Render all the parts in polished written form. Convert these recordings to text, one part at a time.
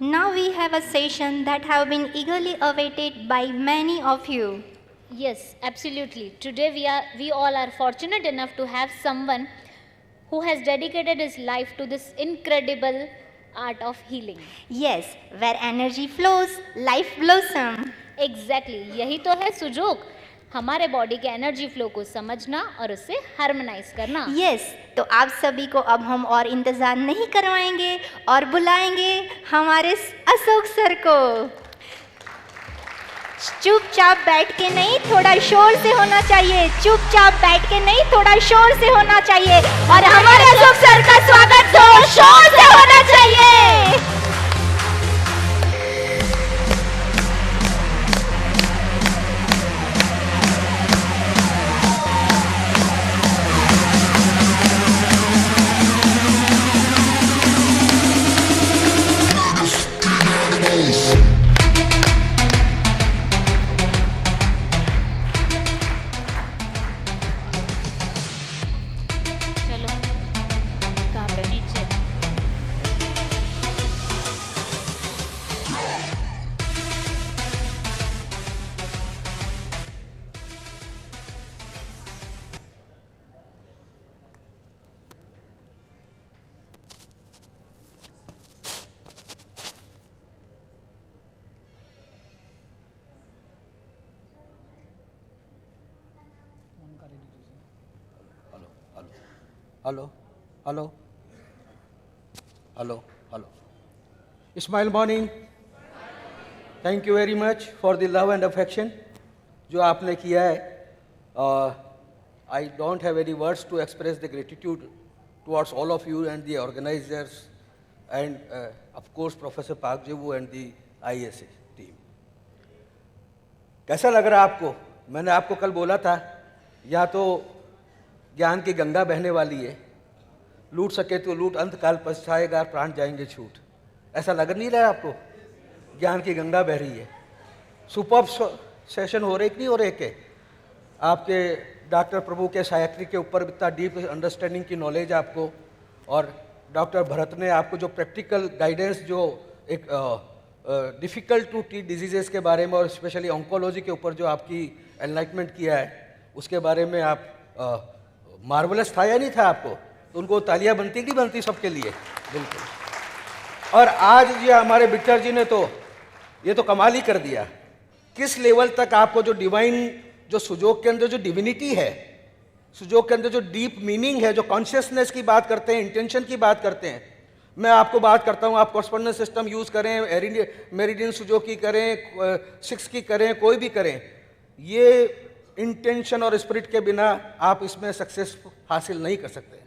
Now we have a session that have been eagerly awaited by many of you. Yes, absolutely. Today we all are fortunate enough to have someone who has dedicated his life to this incredible art of healing. Yes, where energy flows, life blossom. Exactly यही तो है सुजोग, हमारे body के energy flow को समझना और उससे harmonise करना। यस, तो आप सभी को अब हम और इंतजार नहीं करवाएंगे और बुलाएंगे हमारे अशोक सर को। चुपचाप बैठ के नहीं, थोड़ा शोर से होना चाहिए। चुपचाप बैठ के नहीं, थोड़ा शोर से होना चाहिए। और हमारे अशोक सर का स्वागत जोर शोर से होना चाहिए। Hello, hello, hello, hello. Smile morning. Thank you very much for the love and affection जो आपने किया है. I don't have any words to express the gratitude towards all of you and the organizers and of course Professor Park Jivu and the ISA team. कैसा लग रहा है आपको? मैंने आपको कल बोला था या तो ज्ञान की गंगा बहने वाली है, लूट सके तो लूट, अंतकाल पछताएगा, प्राण जाएंगे छूट। ऐसा लग नहीं रहा है आपको? ज्ञान की गंगा बह रही है। सुपर्ब सेशन हो रहे कि नहीं हो रहे के? आपके डॉक्टर प्रभु के साइकिट्री के ऊपर इतना डीप अंडरस्टैंडिंग की नॉलेज आपको, और डॉक्टर भरत ने आपको जो प्रैक्टिकल गाइडेंस, जो एक डिफ़िकल्ट टू ट्रीट डिजीजेस के बारे में और स्पेशली ऑन्कोलॉजी के ऊपर जो आपकी एनलाइटमेंट किया है, उसके बारे में आप मार्वलस था या नहीं था आपको? तो उनको तालियां बनती नहीं बनती सबके लिए? बिल्कुल। और आज ये हमारे बिट्टर जी ने तो ये तो कमाल ही कर दिया। किस लेवल तक आपको जो डिवाइन, जो सुजोग के अंदर जो डिविनिटी है, सुजोग के अंदर जो डीप मीनिंग है, जो कॉन्शियसनेस की बात करते हैं, इंटेंशन की बात करते हैं। मैं आपको बात करता हूँ, आप कॉरस्पॉन्डेंस सिस्टम यूज़ करें, मेरिडियन सुजोग की करें, 6 की करें, कोई भी करें, ये इंटेंशन और स्पिरिट के बिना आप इसमें सक्सेस हासिल नहीं कर सकते।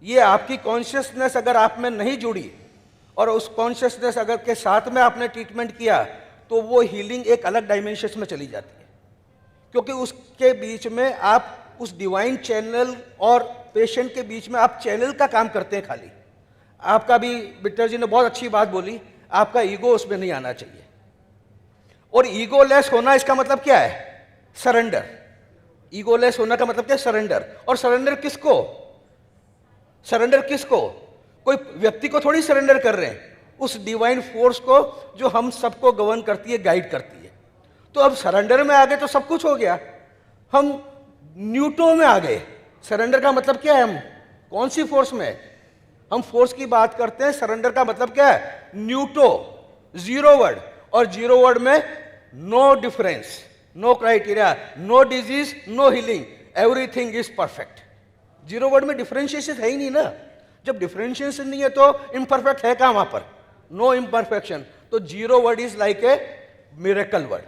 ये आपकी कॉन्शियसनेस अगर आप में नहीं जुड़ी और उस कॉन्शियसनेस अगर के साथ में आपने ट्रीटमेंट किया तो वो हीलिंग एक अलग डायमेंशन में चली जाती है, क्योंकि उसके बीच में आप उस डिवाइन चैनल और पेशेंट के बीच में आप चैनल का काम करते हैं खाली। आपका भी बिट्टर जी ने बहुत अच्छी बात बोली, आपका ईगो उसमें नहीं आना चाहिए। और ईगोलेस होना इसका मतलब क्या है? सरेंडर। ईगोलेस होने का मतलब क्या? सरेंडर। और सरेंडर किसको? सरेंडर किसको? कोई व्यक्ति को थोड़ी सरेंडर कर रहे हैं, उस डिवाइन फोर्स को जो हम सबको गवर्न करती है, गाइड करती है। तो अब सरेंडर में आ गए तो सब कुछ हो गया। हम न्यूटो में आ गए। सरेंडर का मतलब क्या है? हम कौन सी फोर्स में? हम फोर्स की बात करते हैं। सरेंडर का मतलब क्या है? न्यूटो, जीरो वर्ड। और जीरो वर्ड में no difference, no criteria, no disease, no healing, everything is perfect. Zero word में डिफरेंशिएशन है ही नहीं ना। जब डिफरेंशिएशन नहीं है तो इम्परफेक्ट है कहाँ? वहां पर नो इम्परफेक्शन। तो zero word is like a miracle word.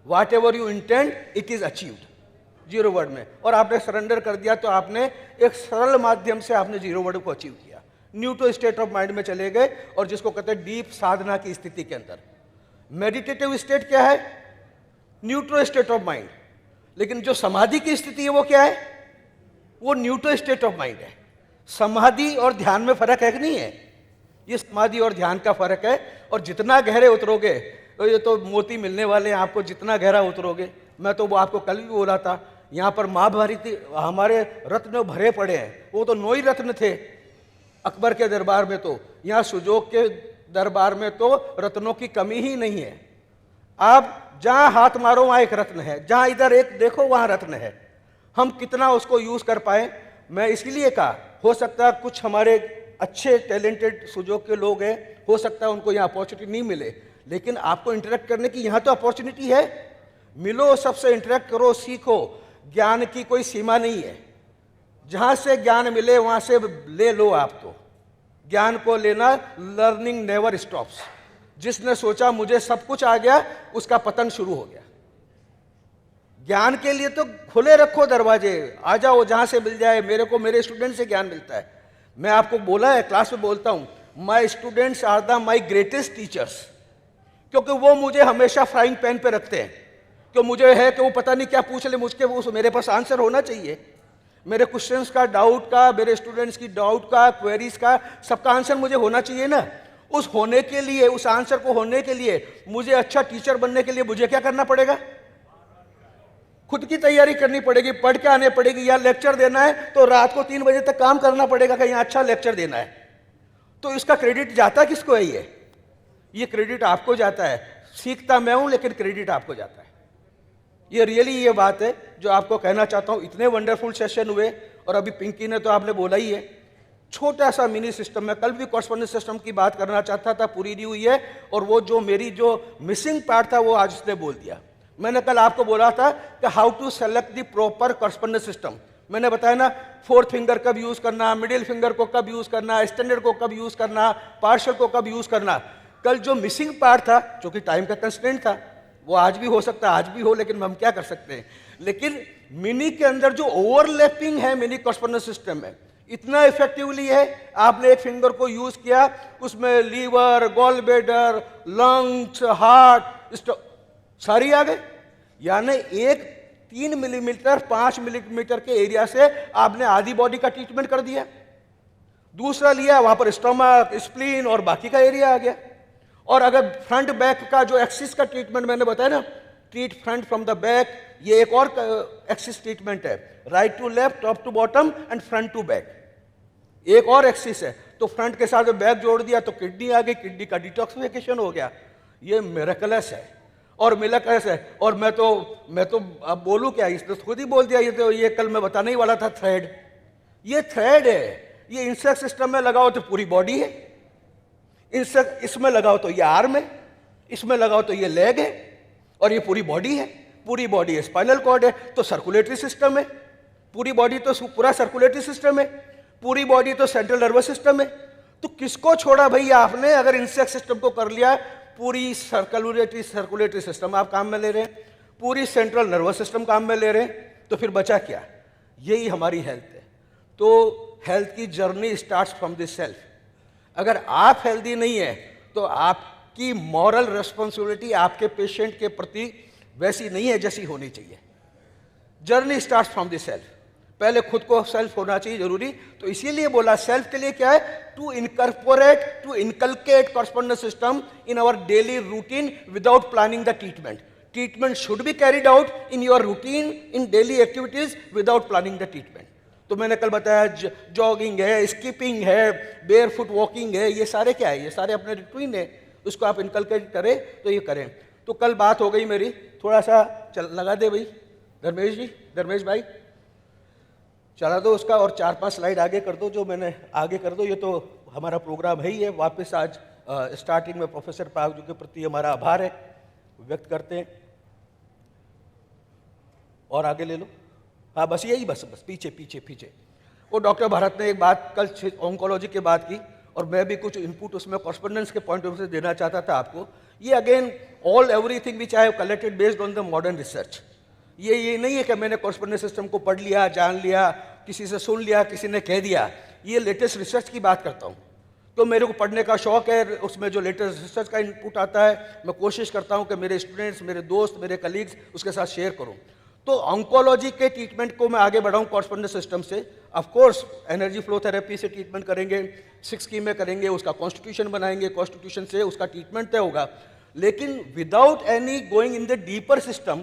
What ever you intend it is achieved zero word में। और आपने सरेंडर कर दिया तो आपने एक सरल माध्यम से आपने जीरो वर्ड को अचीव किया। न्यूट्रो स्टेट ऑफ माइंड में चले गए, और जिसको कहते हैं डीप साधना की स्थिति के अंदर। मेडिटेटिव स्टेट क्या है? न्यूट्रो स्टेट ऑफ माइंड। लेकिन जो समाधि की स्थिति है वो क्या है? वो न्यूट्रो स्टेट ऑफ माइंड है। समाधि और ध्यान में फर्क है कि नहीं है? ये समाधि और ध्यान का फर्क है। और जितना गहरे उतरोगे, तो ये तो मोती मिलने वाले हैं आपको, जितना गहरा उतरोगे। मैं तो वो आपको कल भी बोला था, यहाँ पर महाभारत हमारे रत्न भरे पड़े हैं। वो तो 9 ही रत्न थे अकबर के दरबार में। तो यहाँ सुजोग के दरबार में तो रत्नों की कमी ही नहीं है। आप जहां हाथ मारो वहां एक रत्न है, जहां इधर एक देखो वहां रत्न है। हम कितना उसको यूज कर पाए, मैं इसलिए कहा, हो सकता है कुछ हमारे अच्छे टैलेंटेड सुजोग के लोग हैं, हो सकता है उनको यहाँ अपॉर्चुनिटी नहीं मिले, लेकिन आपको इंटरेक्ट करने की यहाँ तो अपॉर्चुनिटी है। मिलो, सबसे इंटरेक्ट करो, सीखो। ज्ञान की कोई सीमा नहीं है, जहां से ज्ञान मिले वहां से ले लो। आप तो ज्ञान को लेना, लर्निंग नेवर स्टॉप्स। जिसने सोचा मुझे सब कुछ आ गया, उसका पतन शुरू हो गया। ज्ञान के लिए तो खुले रखो दरवाजे, आ जाओ, जहां से मिल जाए। मेरे को मेरे स्टूडेंट से ज्ञान मिलता है। मैं आपको बोला है, क्लास में बोलता हूं, my students are the my greatest teachers, क्योंकि वो मुझे हमेशा फ्राइंग पैन पे रखते हैं। क्यों मुझे है कि वो पता नहीं क्या पूछ ले मुझके, वो मेरे पास आंसर होना चाहिए। मेरे क्वेश्चंस का, डाउट का, मेरे स्टूडेंट्स की डाउट का, क्वेरीज का, सबका आंसर मुझे होना चाहिए ना। उस होने के लिए, उस आंसर को होने के लिए, मुझे अच्छा टीचर बनने के लिए मुझे क्या करना पड़ेगा? खुद की तैयारी करनी पड़ेगी, पढ़ के आने पड़ेगी। या लेक्चर देना है तो रात को 3 बजे तक काम करना पड़ेगा कि यहाँ अच्छा लेक्चर देना है। तो इसका क्रेडिट जाता किसको है? ये क्रेडिट आपको जाता है। सीखता मैं हूं, लेकिन क्रेडिट आपको जाता है। ये रियली ये बात है जो आपको कहना चाहता हूं। इतने वंडरफुल सेशन हुए, और अभी पिंकी ने तो आपने बोला ही है, छोटा सा मिनी सिस्टम में। कल भी कॉरस्पॉन्डेंस सिस्टम की बात करना चाहता था, पूरी नहीं हुई है। और वो जो मेरी जो मिसिंग पार्ट था वो आज उसने बोल दिया। मैंने कल आपको बोला था कि how to select the proper correspondence system. मैंने बताया ना, 4th फिंगर कब यूज करना, मिडिल फिंगर को कब यूज करना, स्टैंडर्ड को कब यूज करना, पार्शियल को कब यूज करना। कल जो मिसिंग पार्ट था, जो कि टाइम का कंस्ट्रेंट था, वो आज भी हो सकता है, आज भी हो, लेकिन हम क्या कर सकते हैं। लेकिन मिनी के अंदर जो ओवरलैपिंग है मिनी कॉरस्पॉन्डेंस सिस्टम में, इतना इफेक्टिवली है। आपने एक फिंगर को यूज किया, उसमें liver, gall bladder, lungs, heart, सारी आ गए। यानी एक 3 मिलीमीटर 5 मिलीमीटर के एरिया से आपने आधी बॉडी का ट्रीटमेंट कर दिया। दूसरा लिया, वहां पर स्टमक, स्प्लीन और बाकी का एरिया आ गया। और अगर फ्रंट बैक का जो एक्सिस का ट्रीटमेंट मैंने बताया ना, treat front from the back, ये एक और एक्सिस ट्रीटमेंट है। Right to left, top to bottom and front to back, एक और एक्सिस है। तो फ्रंट के साथ बैक जोड़ दिया तो किडनी आ गई, किडनी का डिटॉक्सिफिकेशन हो गया। ये मिरेकलस है और मिरेकलस है। और मैं तो अब बोलूं क्या, इसने खुद ही बोल दिया। ये कल मैं बताने ही वाला था, थ्रेड। ये थ्रेड है, ये इंसेक्ट सिस्टम में लगाओ तो पूरी बॉडी है, इसमें लगाओ तो ये आर्म है, इसमें लगाओ तो ये लेग है, और ये पूरी बॉडी है। पूरी बॉडी है, स्पाइनल कॉर्ड है, तो सर्कुलेटरी सिस्टम है। पूरी बॉडी तो पूरा सर्कुलेटरी सिस्टम है, पूरी बॉडी तो सेंट्रल नर्वस सिस्टम है। तो किसको छोड़ा भाई आपने? अगर इंसेक्ट सिस्टम को कर लिया, पूरी सर्कुलेटरी सिस्टम आप काम में ले रहे हैं, पूरी सेंट्रल नर्वस सिस्टम काम में ले रहे हैं, तो फिर बचा क्या? यही हमारी हेल्थ है। तो हेल्थ की journey starts from this self. अगर आप हेल्दी नहीं है तो आपकी मॉरल रिस्पॉन्सिबिलिटी आपके पेशेंट के प्रति वैसी नहीं है जैसी होनी चाहिए। Journey starts from this self. पहले खुद को सेल्फ होना चाहिए जरूरी। तो इसीलिए बोला सेल्फ के लिए क्या है? To incorporate, to inculcate correspondence system in our daily routine without planning the treatment. Treatment should be carried out in your routine, in daily activities without planning the treatment. तो मैंने कल बताया जॉगिंग है, skipping है, barefoot walking है, ये सारे क्या है? ये सारे अपने रूटीन है, उसको आप इनकलकेट करें तो ये करें। तो कल बात हो गई मेरी, थोड़ा सा लगा दे भाई धर्मेश जी, धर्मेश भाई चला दो उसका, और 4-5 स्लाइड आगे कर दो, जो मैंने आगे कर दो। ये तो हमारा प्रोग्राम है ही है। वापस आज स्टार्टिंग में प्रोफेसर पागजू के प्रति हमारा आभार है व्यक्त करते हैं। और आगे ले लो, हाँ बस यही, बस पीछे। वो डॉक्टर भारत ने एक बात कल ऑन्कोलॉजी की बात की, और मैं भी कुछ इनपुट उसमें कॉरस्पॉन्डेंस के पॉइंट ऑफ व्यू से देना चाहता था आपको। ये again all everything which I have collected based on the modern research. ये नहीं है कि मैंने कॉरस्पॉन्डेंस सिस्टम को पढ़ लिया, जान लिया, किसी से सुन लिया, किसी ने कह दिया। ये लेटेस्ट रिसर्च की बात करता हूँ। तो मेरे को पढ़ने का शौक है, उसमें जो लेटेस्ट रिसर्च का इनपुट आता है मैं कोशिश करता हूँ कि मेरे स्टूडेंट्स, मेरे दोस्त, मेरे कलीग्स उसके साथ शेयर करूँ। तो ऑन्कोलॉजी के ट्रीटमेंट को मैं आगे बढ़ाऊँ कॉरस्पॉन्डेंस सिस्टम से। Of course energy flow therapy से ट्रीटमेंट करेंगे, 6 की में करेंगे, उसका कॉन्स्टिट्यूशन बनाएंगे, कॉन्स्टिट्यूशन से उसका ट्रीटमेंट तय होगा। लेकिन without any going in the deeper system,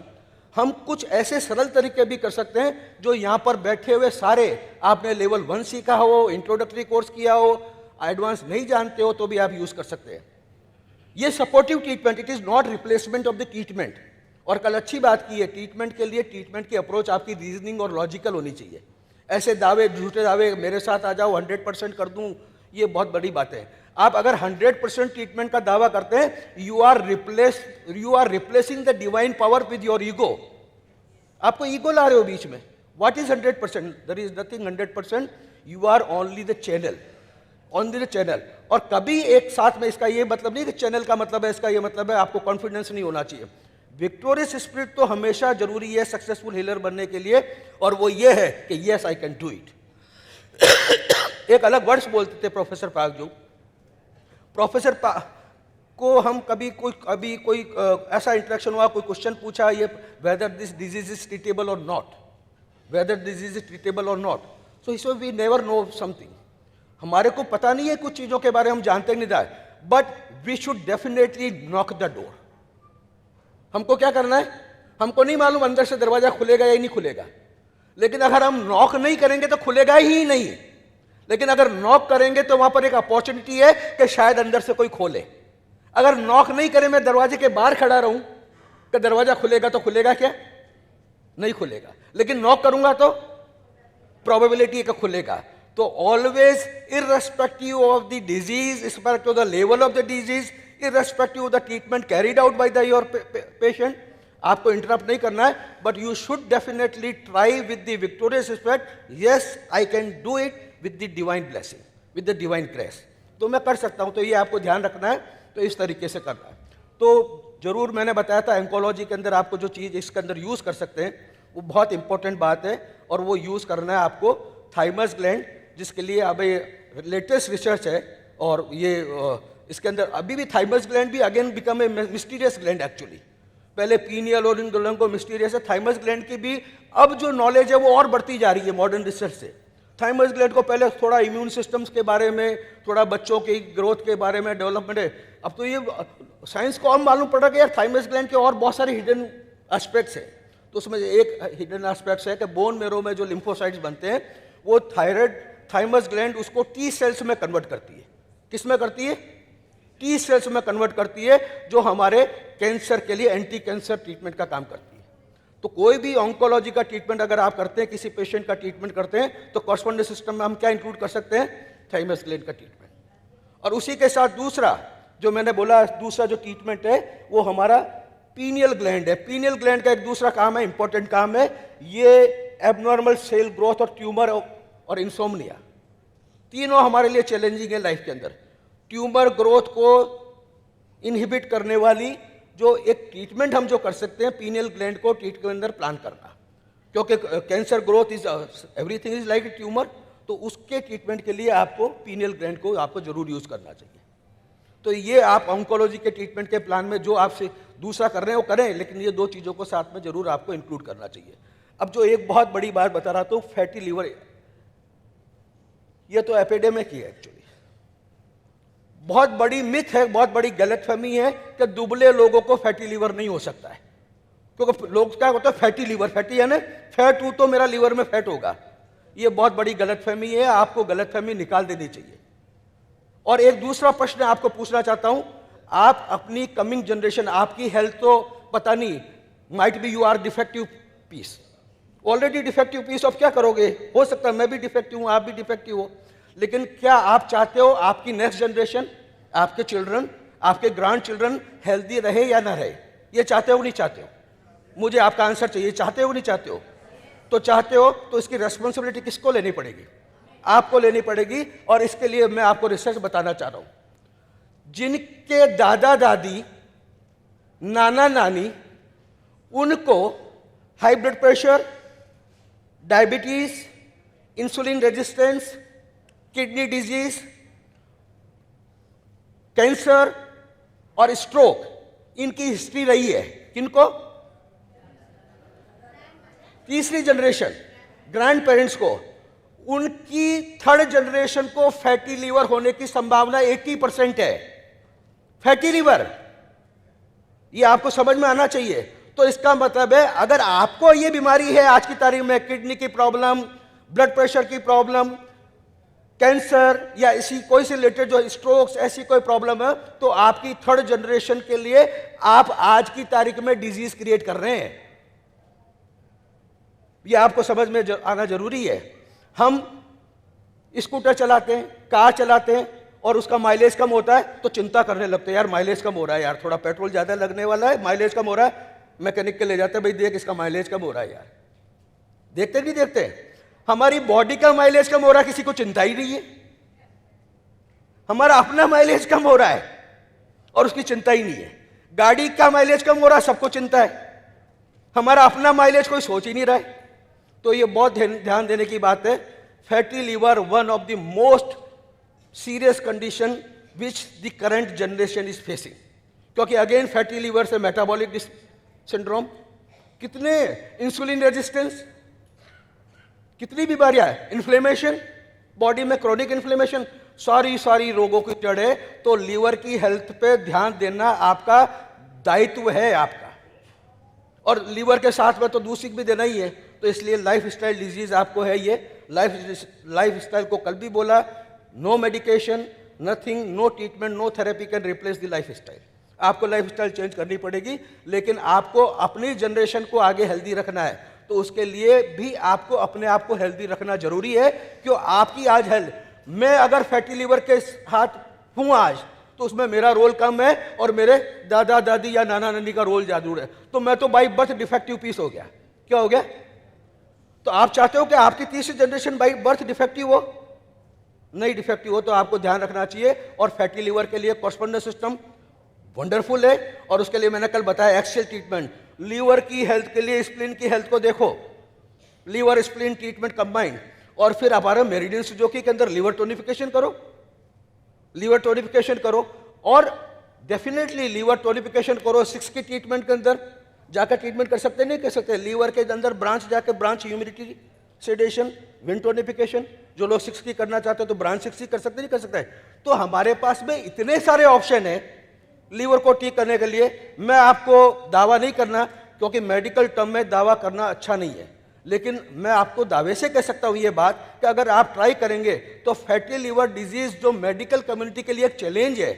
हम कुछ ऐसे सरल तरीके भी कर सकते हैं जो यहाँ पर बैठे हुए सारे, आपने लेवल 1 सीखा हो, इंट्रोडक्टरी कोर्स किया हो, एडवांस नहीं जानते हो तो भी आप यूज कर सकते हैं। ये supportive treatment, it is not replacement of the treatment. और कल अच्छी बात की है, ट्रीटमेंट के लिए ट्रीटमेंट की अप्रोच आपकी रीजनिंग और लॉजिकल होनी चाहिए। ऐसे दावे, झूठे दावे, मेरे साथ आ जाओ 100% कर दूं, ये बहुत बड़ी बात है। आप अगर 100% ट्रीटमेंट का दावा करते हैं, you are replacing the divine power with your ego. आपको ईगो ला रहे हो बीच में। What is 100%? There is nothing 100%, you are only the channel, only the channel. और कभी एक साथ में, इसका ये मतलब नहीं कि चैनल का मतलब है, इसका ये मतलब है आपको कॉन्फिडेंस नहीं होना चाहिए। विक्टोरियस स्पिरिट तो हमेशा जरूरी है सक्सेसफुल हीलर बनने के लिए, और वो ये है कि yes I can do it. एक अलग वर्ड्स बोलते थे प्रोफेसर पागजू। प्रोफेसर को हम कभी कोई ऐसा इंटरेक्शन हुआ, कोई क्वेश्चन पूछा, ये whether this disease is treatable or not, whether disease is treatable or not. So इसमें वी नेवर नो समथिंग, हमारे को पता नहीं है कुछ चीज़ों के बारे में, हम जानते नहीं था, but we should definitely knock the door. हमको क्या करना है, हमको नहीं मालूम अंदर से दरवाजा खुलेगा या नहीं खुलेगा, लेकिन अगर हम नॉक नहीं करेंगे तो खुलेगा ही नहीं। लेकिन अगर नॉक करेंगे तो वहां पर एक अपॉर्चुनिटी है कि शायद अंदर से कोई खोले। अगर नॉक नहीं करें, मैं दरवाजे के बाहर खड़ा रहूं कि दरवाजा खुलेगा, तो खुलेगा क्या? नहीं खुलेगा। लेकिन नॉक करूंगा तो प्रोबेबिलिटी है कि खुलेगा। तो always irrespective of the disease, irrespective of the level of the disease, irrespective of the treatment carried out by your patient, आपको इंटरप्ट नहीं करना है, but you should definitely try with the victorious aspect, yes I can do it with the divine blessing, with the divine grace. तो मैं कर सकता हूं, तो ये आपको ध्यान रखना है, तो इस तरीके से करना है। तो जरूर मैंने बताया था एंकोलॉजी के अंदर आपको जो चीज़ इसके अंदर यूज़ कर सकते हैं वो बहुत इंपॉर्टेंट बात है, और वो यूज़ करना है आपको थाइमस ग्लैंड, जिसके लिए अब ये लेटेस्ट रिसर्च है। और ये इसके अंदर अभी भी थाइमस ग्लैंड भी again become a mysterious gland actually. पहले पीनियल और इन दोनों को मिस्टीरियस है, थाइमस ग्लैंड की भी अब जो नॉलेज है वो और बढ़ती जा रही है मॉडर्न रिसर्च से। थाइमस ग्लैंड को पहले थोड़ा इम्यून सिस्टम्स के बारे में, थोड़ा बच्चों की ग्रोथ के बारे में डेवलपमेंट है, अब तो ये साइंस को और मालूम पड़ा कि यार थाइमस ग्लैंड के और बहुत सारे हिडन एस्पेक्ट्स हैं। तो उसमें एक हिडन एस्पेक्ट्स है कि बोन मेरो में जो लिम्फोसाइट्स बनते हैं वो थाइमस ग्लैंड उसको टी सेल्स में कन्वर्ट करती है। किस में करती है? टी सेल्स में कन्वर्ट करती है, जो हमारे कैंसर के लिए एंटी कैंसर ट्रीटमेंट का काम करती है। तो कोई भी ऑन्कोलॉजी का ट्रीटमेंट अगर आप करते हैं, किसी पेशेंट का ट्रीटमेंट करते हैं, तो कॉरस्पॉन्डेंस सिस्टम में हम क्या इंक्लूड कर सकते हैं? थाइमस ग्लैंड का ट्रीटमेंट। और उसी के साथ दूसरा जो मैंने बोला, दूसरा जो ट्रीटमेंट है वो हमारा पीनियल ग्लैंड है। पीनियल ग्लैंड का एक दूसरा काम है, इंपॉर्टेंट काम है, ये एबनॉर्मल सेल ग्रोथ और ट्यूमर और इंसोम्निया, तीनों हमारे लिए चैलेंजिंग है लाइफ के अंदर। ट्यूमर ग्रोथ को इनहिबिट करने वाली जो एक ट्रीटमेंट हम जो कर सकते हैं, पीनियल ग्लैंड को ट्रीट के अंदर प्लान करना, क्योंकि cancer growth is everything is like a tumour, तो उसके ट्रीटमेंट के लिए आपको पीनियल ग्लैंड को आपको जरूर यूज करना चाहिए। तो ये आप ऑन्कोलॉजी के ट्रीटमेंट के प्लान में जो आपसे दूसरा कर रहे हैं वो करें, लेकिन ये दो चीज़ों को साथ में जरूर आपको इंक्लूड करना चाहिए। अब जो एक बहुत बड़ी बात बता रहा था, फैटी लीवर, ये तो एपिडेमिक ही है एक्चुअली, बहुत बड़ी मिथ है, बहुत बड़ी गलतफहमी है कि दुबले लोगों को फैटी लीवर नहीं हो सकता है। क्योंकि लोग क्या होता है, फैटी लीवर, फैटी है ना, फैट हूं तो मेरा लीवर में फैट होगा। ये बहुत बड़ी गलतफहमी है, आपको गलतफहमी निकाल देनी चाहिए। और एक दूसरा प्रश्न आपको पूछना चाहता हूं, आप अपनी कमिंग जनरेशन, आपकी हेल्थ तो पता नहीं, might be you are defective piece, already defective piece, अब क्या करोगे? हो सकता है मैं भी डिफेक्टिव हूं, आप भी डिफेक्टिव हो, लेकिन क्या आप चाहते हो आपकी नेक्स्ट जनरेशन, आपके चिल्ड्रन, आपके ग्रैंड चिल्ड्रन हेल्दी रहे या ना रहे? ये चाहते हो नहीं चाहते हो? मुझे आपका आंसर चाहिए, चाहते हो नहीं चाहते हो? तो चाहते हो तो इसकी रेस्पॉन्सिबिलिटी किसको लेनी पड़ेगी? आपको लेनी पड़ेगी। और इसके लिए मैं आपको रिसर्च बताना चाह रहा हूं। जिनके दादा दादी, नाना नानी, उनको high blood pressure, diabetes, insulin resistance, kidney disease, cancer और स्ट्रोक, इनकी हिस्ट्री रही है। किनको? तीसरी जनरेशन, ग्रैंड पेरेंट्स को, उनकी थर्ड जनरेशन को फैटी लीवर होने की संभावना 80% है। फैटी लीवर, ये आपको समझ में आना चाहिए। तो इसका मतलब है अगर आपको ये बीमारी है आज की तारीख में, किडनी की प्रॉब्लम, ब्लड प्रेशर की प्रॉब्लम, कैंसर या इसी कोई से रिलेटेड जो स्ट्रोक्स ऐसी कोई प्रॉब्लम है, तो आपकी थर्ड जनरेशन के लिए आप आज की तारीख में डिजीज क्रिएट कर रहे हैं। ये आपको समझ में आना जरूरी है। हम स्कूटर चलाते हैं, कार चलाते हैं और उसका माइलेज कम होता है तो चिंता करने लगते हैं, यार माइलेज कम हो रहा है, यार थोड़ा पेट्रोल ज्यादा लगने वाला है, माइलेज कम हो रहा है, मैकेनिक के ले जाते हैं, भाई देख इसका माइलेज कम हो रहा है यार। देखते नहीं देखते? हमारी बॉडी का माइलेज कम हो रहा है, किसी को चिंता ही नहीं है। हमारा अपना माइलेज कम हो रहा है और उसकी चिंता ही नहीं है। गाड़ी का माइलेज कम हो रहा है, सबको चिंता है, हमारा अपना माइलेज कोई सोच ही नहीं रहा है। तो ये बहुत ध्यान देने की बात है। Fatty liver one of the most serious condition which the current generation is facing, क्योंकि अगेन फैटी लीवर से मेटाबॉलिक सिंड्रोम, कितने इंसुलिन रेजिस्टेंस, कितनी बीमारियां है, इन्फ्लेमेशन बॉडी में, क्रोनिक इन्फ्लेमेशन, सारी रोगों की जड़ है। तो लीवर की हेल्थ पे ध्यान देना आपका दायित्व है आपका, और लीवर के साथ में तो दूसरी भी देना ही है। तो इसलिए लाइफ स्टाइल डिजीज आपको है ये। लाइफ स्टाइल को कल भी बोला, no medication, nothing, no treatment, no therapy can replace the life style. आपको लाइफ स्टाइल चेंज करनी पड़ेगी, लेकिन आपको अपनी जनरेशन को आगे हेल्दी रखना है, तो उसके लिए भी आपको अपने आप को हेल्दी रखना जरूरी है। क्यों? आपकी आज हेल्थ, मैं अगर फैटी लीवर के हाथ हूं आज, तो उसमें मेरा रोल कम है और मेरे दादा दादी या नाना नानी का रोल जरूर है। तो मैं तो बाई बर्थ डिफेक्टिव पीस हो गया। क्या हो गया? तो आप चाहते हो कि आपकी तीसरी जनरेशन बाई बर्थ डिफेक्टिव हो? नहीं डिफेक्टिव हो, तो आपको ध्यान रखना चाहिए। और फैटी लीवर के लिए कॉरस्पॉन्डेंस सिस्टम वंडरफुल है, और उसके लिए मैंने कल बताया एक्सेल ट्रीटमेंट। लीवर की हेल्थ के लिए स्प्लीन की हेल्थ को देखो, लीवर स्प्लीन ट्रीटमेंट कंबाइंड। और फिर हमारे मेरिडियन सुजोकी के अंदर लीवर टोनिफिकेशन करो, लीवर टोनिफिकेशन करो, और डेफिनेटली लीवर टोनिफिकेशन करो। 6 की ट्रीटमेंट के अंदर जाकर ट्रीटमेंट कर सकते नहीं कर सकते, लीवर के अंदर ब्रांच जाकर branch humidity sedation, wind tonification, जो लोग 6 की करना चाहते हैं तो ब्रांच 6 की कर सकते नहीं कर सकते। तो हमारे पास में इतने सारे ऑप्शन है लीवर को ठीक करने के लिए। मैं आपको दावा नहीं करना, क्योंकि मेडिकल टर्म में दावा करना अच्छा नहीं है, लेकिन मैं आपको दावे से कह सकता हूं ये बात कि अगर आप ट्राई करेंगे तो फैटी लीवर डिजीज जो मेडिकल कम्युनिटी के लिए एक चैलेंज है,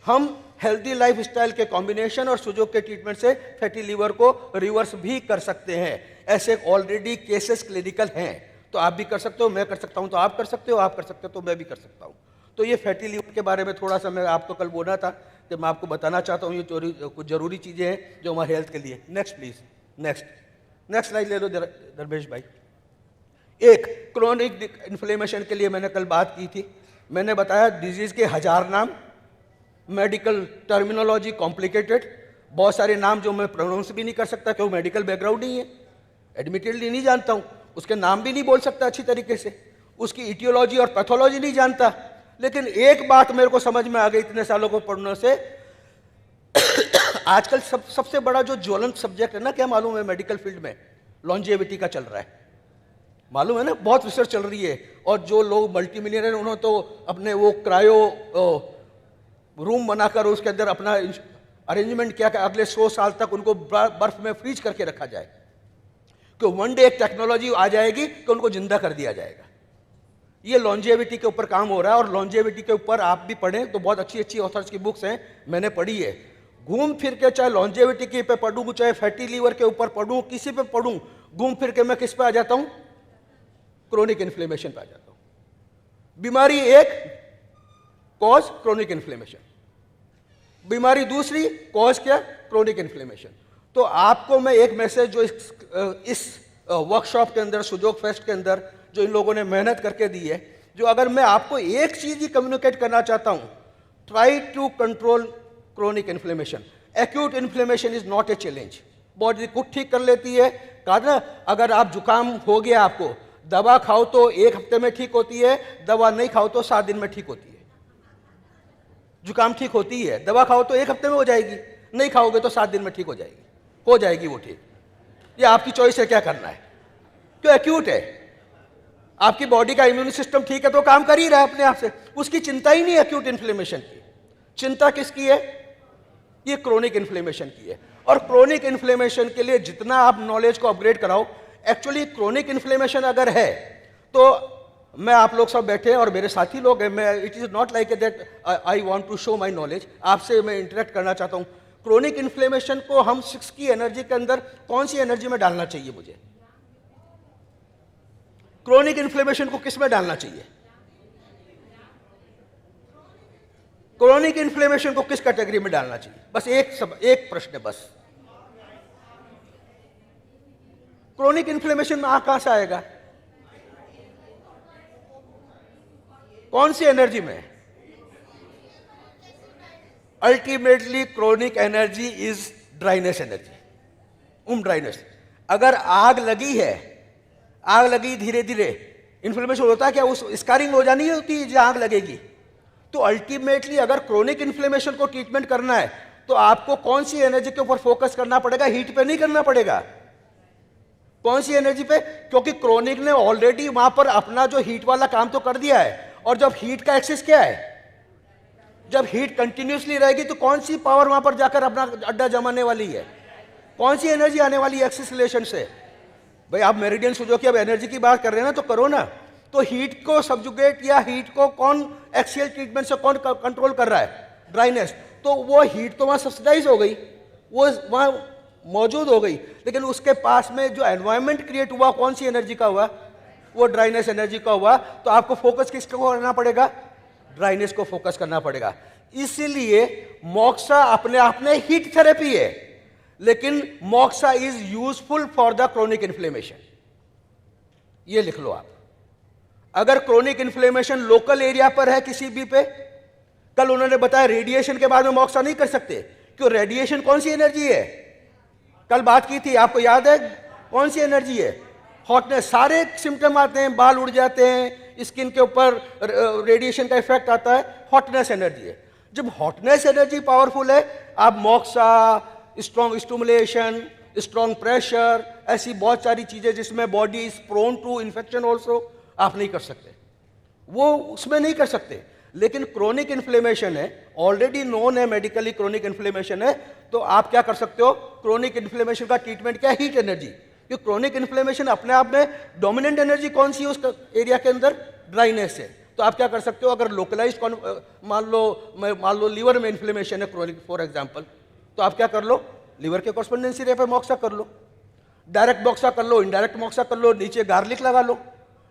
हम हेल्दी लाइफ स्टाइल के कॉम्बिनेशन और सुजोग के ट्रीटमेंट से फैटी लीवर को रिवर्स भी कर सकते हैं। ऐसे ऑलरेडी केसेस क्लिनिकल हैं, तो आप भी कर सकते हो, मैं कर सकता हूं तो आप कर सकते हो, आप कर सकते हो तो मैं भी कर सकता हूं। तो ये फैटी लीवर के बारे में थोड़ा सा मैं आपको कल बोलना था कि मैं आपको बताना चाहता हूँ, ये कुछ जरूरी चीज़ें हैं जो हमारे हेल्थ के लिए। नेक्स्ट प्लीज, नेक्स्ट स्लाइड ले लो धर्मेश भाई। एक क्रोनिक इन्फ्लेमेशन के लिए मैंने कल बात की थी, मैंने बताया डिजीज के 1000 नाम, मेडिकल टर्मिनोलॉजी कॉम्प्लिकेटेड, बहुत सारे नाम जो मैं प्रोनाउंस भी नहीं कर सकता क्योंकि मेडिकल बैकग्राउंड नहीं है, एडमिटेडली नहीं जानता हूँ, उसके नाम भी नहीं बोल सकता अच्छी तरीके से, उसकी इटियोलॉजी और पैथोलॉजी नहीं जानता। लेकिन एक बात मेरे को समझ में आ गई इतने सालों को पढ़ने से, आजकल सबसे बड़ा जो ज्वलंत सब्जेक्ट है ना, क्या मालूम है मेडिकल फील्ड में? लॉन्जेविटी का चल रहा है, मालूम है ना, बहुत रिसर्च चल रही है। और जो लोग मल्टी मिलियनर उन्होंने तो अपने वो क्रायो रूम बनाकर उसके अंदर अपना अरेंजमेंट किया कि अगले 100 साल तक उनको बर्फ में फ्रीज करके रखा जाए, कि वन डे एक टेक्नोलॉजी आ जाएगी कि उनको जिंदा कर दिया जाएगा। ये लॉन्जेविटी के ऊपर काम हो रहा है, और लॉन्जेविटी के ऊपर आप भी पढ़ें तो बहुत अच्छी अच्छी ऑथर्स की बुक्स हैं, मैंने पढ़ी है। घूम फिर के चाहे लॉन्जेविटी के पे पढ़ूं, चाहे फैटी लीवर के ऊपर पढ़ूं, किसी पे पढ़ूं, घूम फिर के मैं किस पे आ जाता हूं? क्रोनिक इन्फ्लेमेशन पे आ जाता हूं। बीमारी एक, कॉज क्रोनिक इन्फ्लेमेशन, बीमारी दूसरी, कॉज क्या? Chronic inflammation. तो आपको मैं एक मैसेज जो इस वर्कशॉप के अंदर, सुजोग फेस्ट के अंदर जो इन लोगों ने मेहनत करके दी है, जो अगर मैं आपको एक चीज ही कम्युनिकेट करना चाहता हूं, try to control chronic inflammation. Acute inflammation is not a challenge, body खुद ठीक कर लेती है। कहा ना, अगर आप जुकाम हो गया आपको, दवा खाओ तो 1 हफ्ते में ठीक होती है, दवा नहीं खाओ तो 7 दिन में ठीक होती है। जुकाम ठीक होती है, दवा खाओ तो 1 हफ्ते में हो जाएगी, नहीं खाओगे तो 7 दिन में ठीक हो जाएगी वो ठीक। ये आपकी चॉइस है क्या करना है, क्यों एक्यूट है, आपकी बॉडी का इम्यून सिस्टम ठीक है तो काम कर ही रहा है अपने आप से, उसकी चिंता ही नहीं है एक्यूट इन्फ्लेमेशन की। चिंता किसकी है? ये क्रोनिक इन्फ्लेमेशन की है। और क्रोनिक इन्फ्लेमेशन के लिए जितना आप नॉलेज को अपग्रेड कराओ, एक्चुअली क्रोनिक इन्फ्लेमेशन अगर है तो मैं आप लोग सब बैठे हैं और मेरे साथी लोग हैं, मैं it is not like that I want to show my knowledge, आपसे मैं इंटरेक्ट करना चाहता हूँ। क्रोनिक इन्फ्लेमेशन को हम 6 की एनर्जी के अंदर कौन सी एनर्जी में डालना चाहिए मुझे? क्रोनिक इन्फ्लेमेशन को किस में डालना चाहिए? क्रोनिक इन्फ्लेमेशन को किस कैटेगरी में डालना चाहिए? बस एक प्रश्न है बस। क्रोनिक इन्फ्लेमेशन में कहां से आएगा? कौन सी एनर्जी में? Ultimately chronic energy is dryness energy, dryness. अगर आग लगी है, आग लगी धीरे धीरे इन्फ्लेमेशन होता है क्या? उस स्कारिंग हो जानी होती है जहां आग लगेगी। तो अल्टीमेटली अगर क्रोनिक इन्फ्लेमेशन को ट्रीटमेंट करना है तो आपको कौन सी एनर्जी के ऊपर फोकस करना पड़ेगा? हीट पे नहीं करना पड़ेगा। कौन सी एनर्जी पे? क्योंकि क्रोनिक ने ऑलरेडी वहां पर अपना जो हीट वाला काम तो कर दिया है। और जब हीट का एक्सेस क्या है, जब हीट कंटिन्यूसली रहेगी तो कौन सी पावर वहां पर जाकर अपना अड्डा जमाने वाली है? कौन सी एनर्जी आने वाली है एक्सेस रिलेशन से? भाई आप मेरिडियन सोचो कि अब एनर्जी की बात कर रहे हैं ना, तो करो ना। तो हीट को सब्जुगेट या हीट को कौन एक्सियल ट्रीटमेंट से कौन कंट्रोल कर रहा है? ड्राइनेस। तो वो हीट तो वहां सब्सिडाइज हो गई, वो वहां मौजूद हो गई, लेकिन उसके पास में जो एनवायरनमेंट क्रिएट हुआ कौन सी एनर्जी का हुआ? वो ड्राइनेस एनर्जी का हुआ। तो आपको फोकस किसको करना पड़ेगा? ड्राइनेस को फोकस करना पड़ेगा। इसीलिए मोक्सा अपने आप में हीट थेरेपी है, लेकिन moxa is useful for the chronic inflammation. ये लिख लो आप। अगर क्रोनिक इन्फ्लेमेशन लोकल एरिया पर है किसी भी पे, कल उन्होंने बताया रेडिएशन के बाद में मोक्सा नहीं कर सकते, क्यों? रेडिएशन कौन सी एनर्जी है? कल बात की थी, आपको याद है? कौन सी एनर्जी है? हॉटनेस। सारे सिम्टम आते हैं, बाल उड़ जाते हैं, स्किन के ऊपर रेडिएशन का इफेक्ट आता है, हॉटनेस एनर्जी है। जब हॉटनेस एनर्जी पावरफुल है, आप moxa, strong stimulation, strong pressure, ऐसी बहुत सारी चीजें जिसमें body is prone to infection also, आप नहीं कर सकते, वो उसमें नहीं कर सकते। लेकिन क्रोनिक इन्फ्लेमेशन है, ऑलरेडी नोन है मेडिकली क्रोनिक इन्फ्लेमेशन है, तो आप क्या कर सकते हो? क्रोनिक इन्फ्लेमेशन का ट्रीटमेंट क्या है? Heat energy. क्योंकि क्रोनिक इन्फ्लेमेशन अपने आप में डोमिनेंट एनर्जी कौन सी है उस एरिया के अंदर? ड्राइनेस है। तो आप क्या कर सकते हो? अगर लोकलाइज मान लो लीवर में इन्फ्लेमेशन है क्रोनिक फॉर एग्जांपल, तो आप क्या कर लो? लीवर के कॉरस्पोंडेंसी एरिया पर मोक्सा कर लो, डायरेक्ट मोक्सा कर लो, इनडायरेक्ट मोक्सा कर लो, नीचे गार्लिक लगा लो,